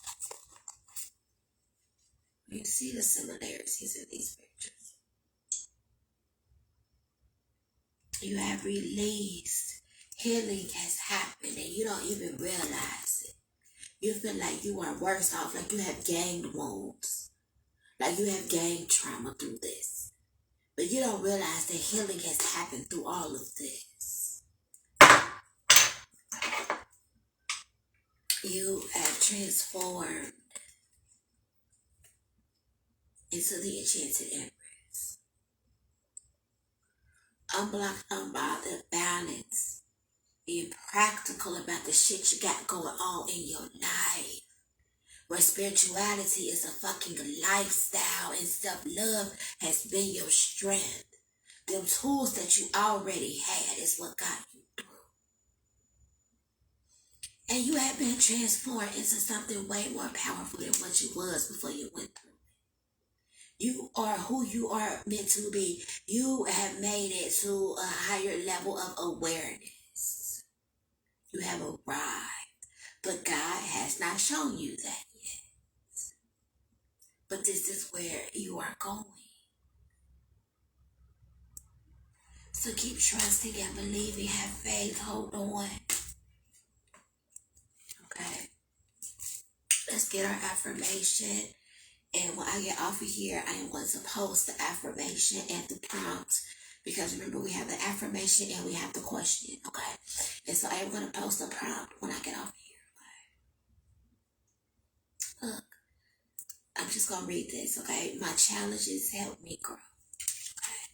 You see the similarities in these pictures. You have released. Healing has happened and you don't even realize it. You feel like you are worse off, like you have gained wounds. Like you have gained trauma through this. But you don't realize that healing has happened through all of this. You have transformed into the Enchanted Empress. Unblocked, unbothered, balance. Being practical about the shit you got going on in your life. Where spirituality is a fucking lifestyle and self-love has been your strength. Them tools that you already had is what got you through. And you have been transformed into something way more powerful than what you was before you went through. You are who you are meant to be. You have made it to a higher level of awareness. You have arrived. But God has not shown you that yet. But this is where you are going. So keep trusting and believing. Have faith. Hold on. Okay. Let's get our affirmation. And when I get off of here, I am going to post the affirmation and the prompt. Because remember, we have the affirmation and we have the question. Okay. And so I am going to post the prompt when I get off of here. Okay. Look. I'm just going to read this. Okay. My challenges help me grow. Okay.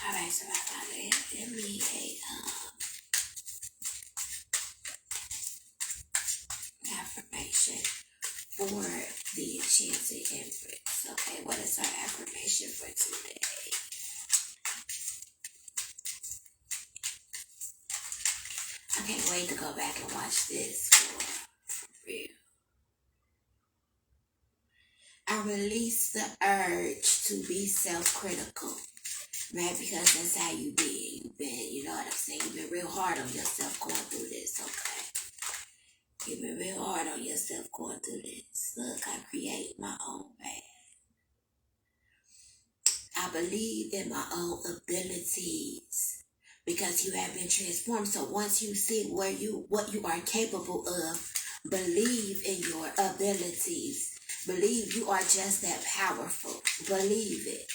Alright, so I got it. Give me a affirmation for the Enchanted Empress. Okay, what is our affirmation for today? I can't wait to go back and watch this for real. I release the urge to be self-critical. Right, because that's how you been. You've been, you know what I'm saying? You've been real hard on yourself going through this, okay? You've been real hard on yourself going through this. Look, I create my own path. I believe in my own abilities because you have been transformed. So once you see what you are capable of, believe in your abilities. Believe you are just that powerful. Believe it.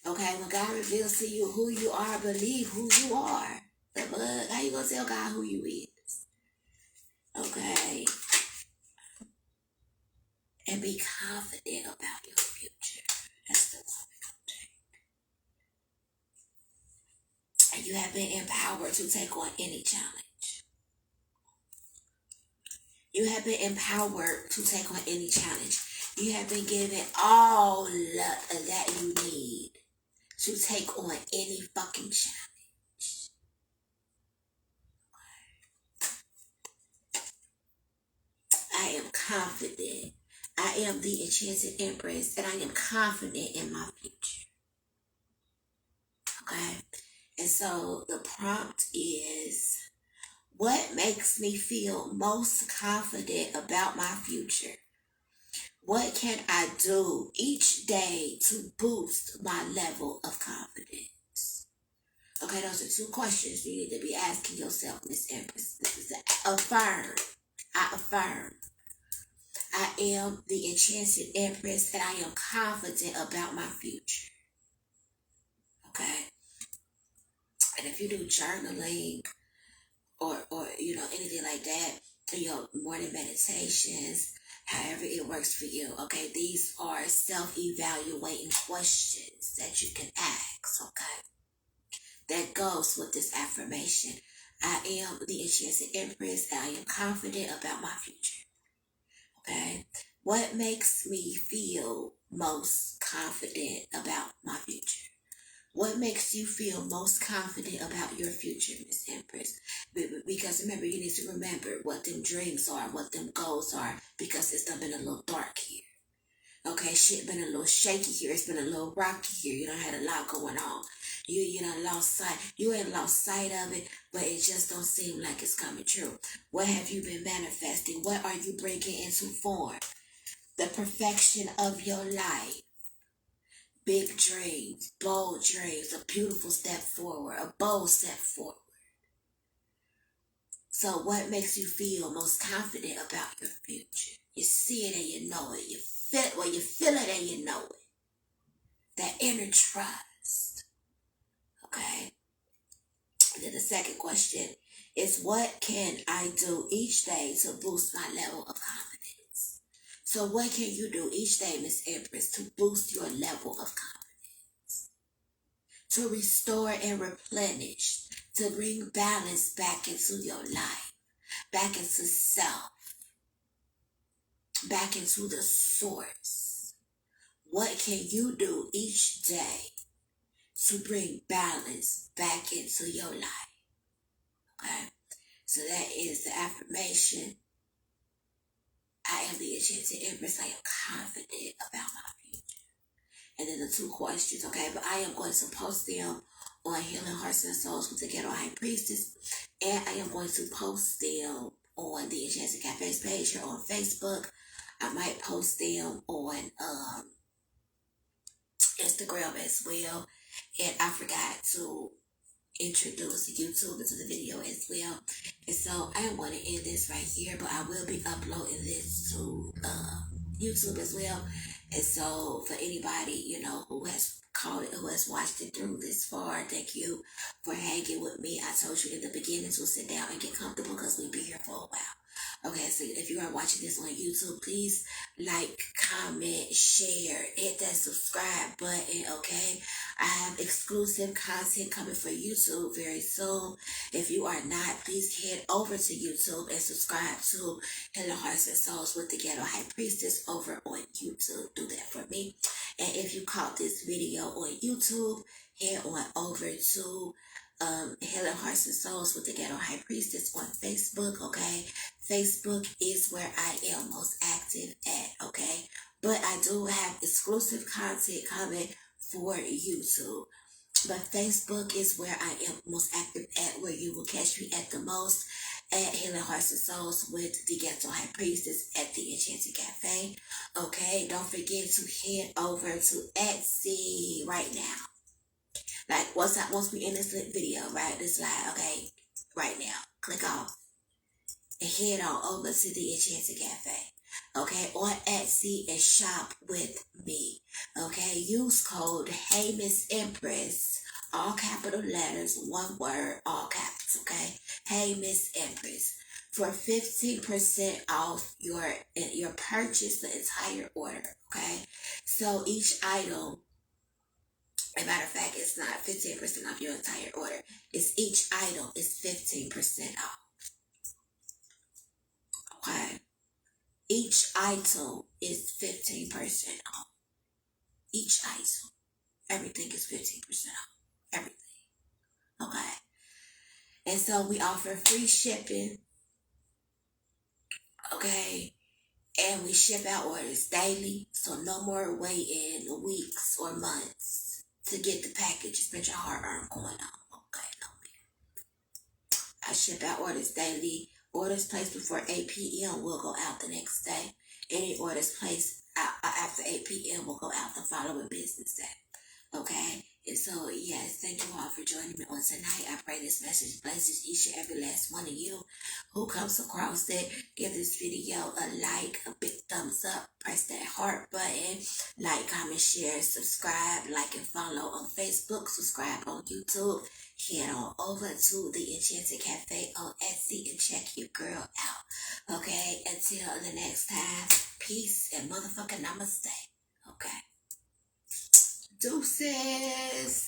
Okay, when God reveals to you who you are, believe who you are. But how you gonna tell God who you is? Okay. And be confident about your future. That's the one we're gonna take. And you have been empowered to take on any challenge. You have been empowered to take on any challenge. You have been given all that you need to take on any fucking challenge. I am confident. I am the Enchanted Empress, and I am confident in my future. Okay? And so the prompt is, what makes me feel most confident about my future? What can I do each day to boost my level of confidence? Okay, those are two questions you need to be asking yourself, Miss Empress. This is affirm. I affirm. I am the Enchanted Empress and I am confident about my future. Okay? And if you do journaling or you know, anything like that, your morning meditations, however it works for you, okay? These are self-evaluating questions that you can ask, okay? That goes with this affirmation. I am the Enchanted Empress and I am confident about my future. Okay? What makes me feel most confident about my future? What makes you feel most confident about your future, Miss Empress? Because remember, you need to remember what them dreams are, what them goals are, because it's been a little dark here. Okay, shit been a little shaky here. It's been a little rocky here. You done had a lot going on. You done lost sight. You ain't lost sight of it, but it just don't seem like it's coming true. What have you been manifesting? What are you bringing into form? The perfection of your life. Big dreams, bold dreams, a beautiful step forward, a bold step forward. So what makes you feel most confident about your future? You see it and you know it. You feel it and you know it. That inner trust. Okay? And then the second question is, what can I do each day to boost my level of confidence? So what can you do each day, Miss Empress, to boost your level of confidence? To restore and replenish to bring balance back into your life, back into self, back into the source. What can you do each day to bring balance back into your life? Okay, so that is the affirmation. I am the Enchanted Empress. I am confident about my future. And then the 2 questions, okay? But I am going to post them on Healing Hearts and Souls with the Ghetto High Priestess. And I am going to post them on the Enchanted Cafe's page here on Facebook. I might post them on Instagram as well. And I forgot to introduce YouTube into the video as well. And so I am going to end this right here, but I will be uploading this to YouTube as well. And so for anybody, you know, who has caught it, who has watched it through this far, thank you for hanging with me. I told you in the beginning to sit down and get comfortable because we'll be here for a while. Okay, so if you are watching this on YouTube, please like, comment, share, hit that subscribe button, okay? I have exclusive content coming for YouTube very soon. If you are not, please head over to YouTube and subscribe to Healing Hearts and Souls with the Ghetto High Priestess over on YouTube. Do that for me. And if you caught this video on YouTube, head on over to Healing Hearts and Souls with the Ghetto High Priestess on Facebook, okay? Facebook is where I am most active at, okay? But I do have exclusive content coming for YouTube. But Facebook is where I am most active at, where you will catch me at the most at Healing Hearts and Souls with the Ghetto High Priestess at the Enchanted Cafe. Okay, don't forget to head over to Etsy right now. Like, once we end this video, right, this live, okay, right now, click off and head on over to the Enchanted Cafe, okay, on Etsy and shop with me, okay? Use code Hey Miss Empress, all capital letters, one word, all caps, okay? Hey Miss Empress, for 15% off your purchase, the entire order, okay? So each item, as a matter of fact, it's not 15% off your entire order. It's each item is 15% off. Okay. Each item is 15% off. Each item. Everything is 15% off. Everything. Okay. And so we offer free shipping. Okay. And we ship our orders daily. So no more waiting weeks or months to get the package. Spend your hard-earned coin on. Okay. No, man. I ship our orders daily. Orders placed before 8 p.m. will go out the next day. Any orders placed after 8 p.m. will go out the following business day. Okay? And so, yes, thank you all for joining me on tonight. I pray this message blesses each and every last one of you who comes across it. Give this video a like, a big thumbs up. Press that heart button. Like, comment, share, subscribe, like, and follow on Facebook. Subscribe on YouTube. Head on over to the Enchanted Cafe on Etsy and check your girl out. Okay? Until the next time, peace and motherfucking namaste. Okay? Deuces.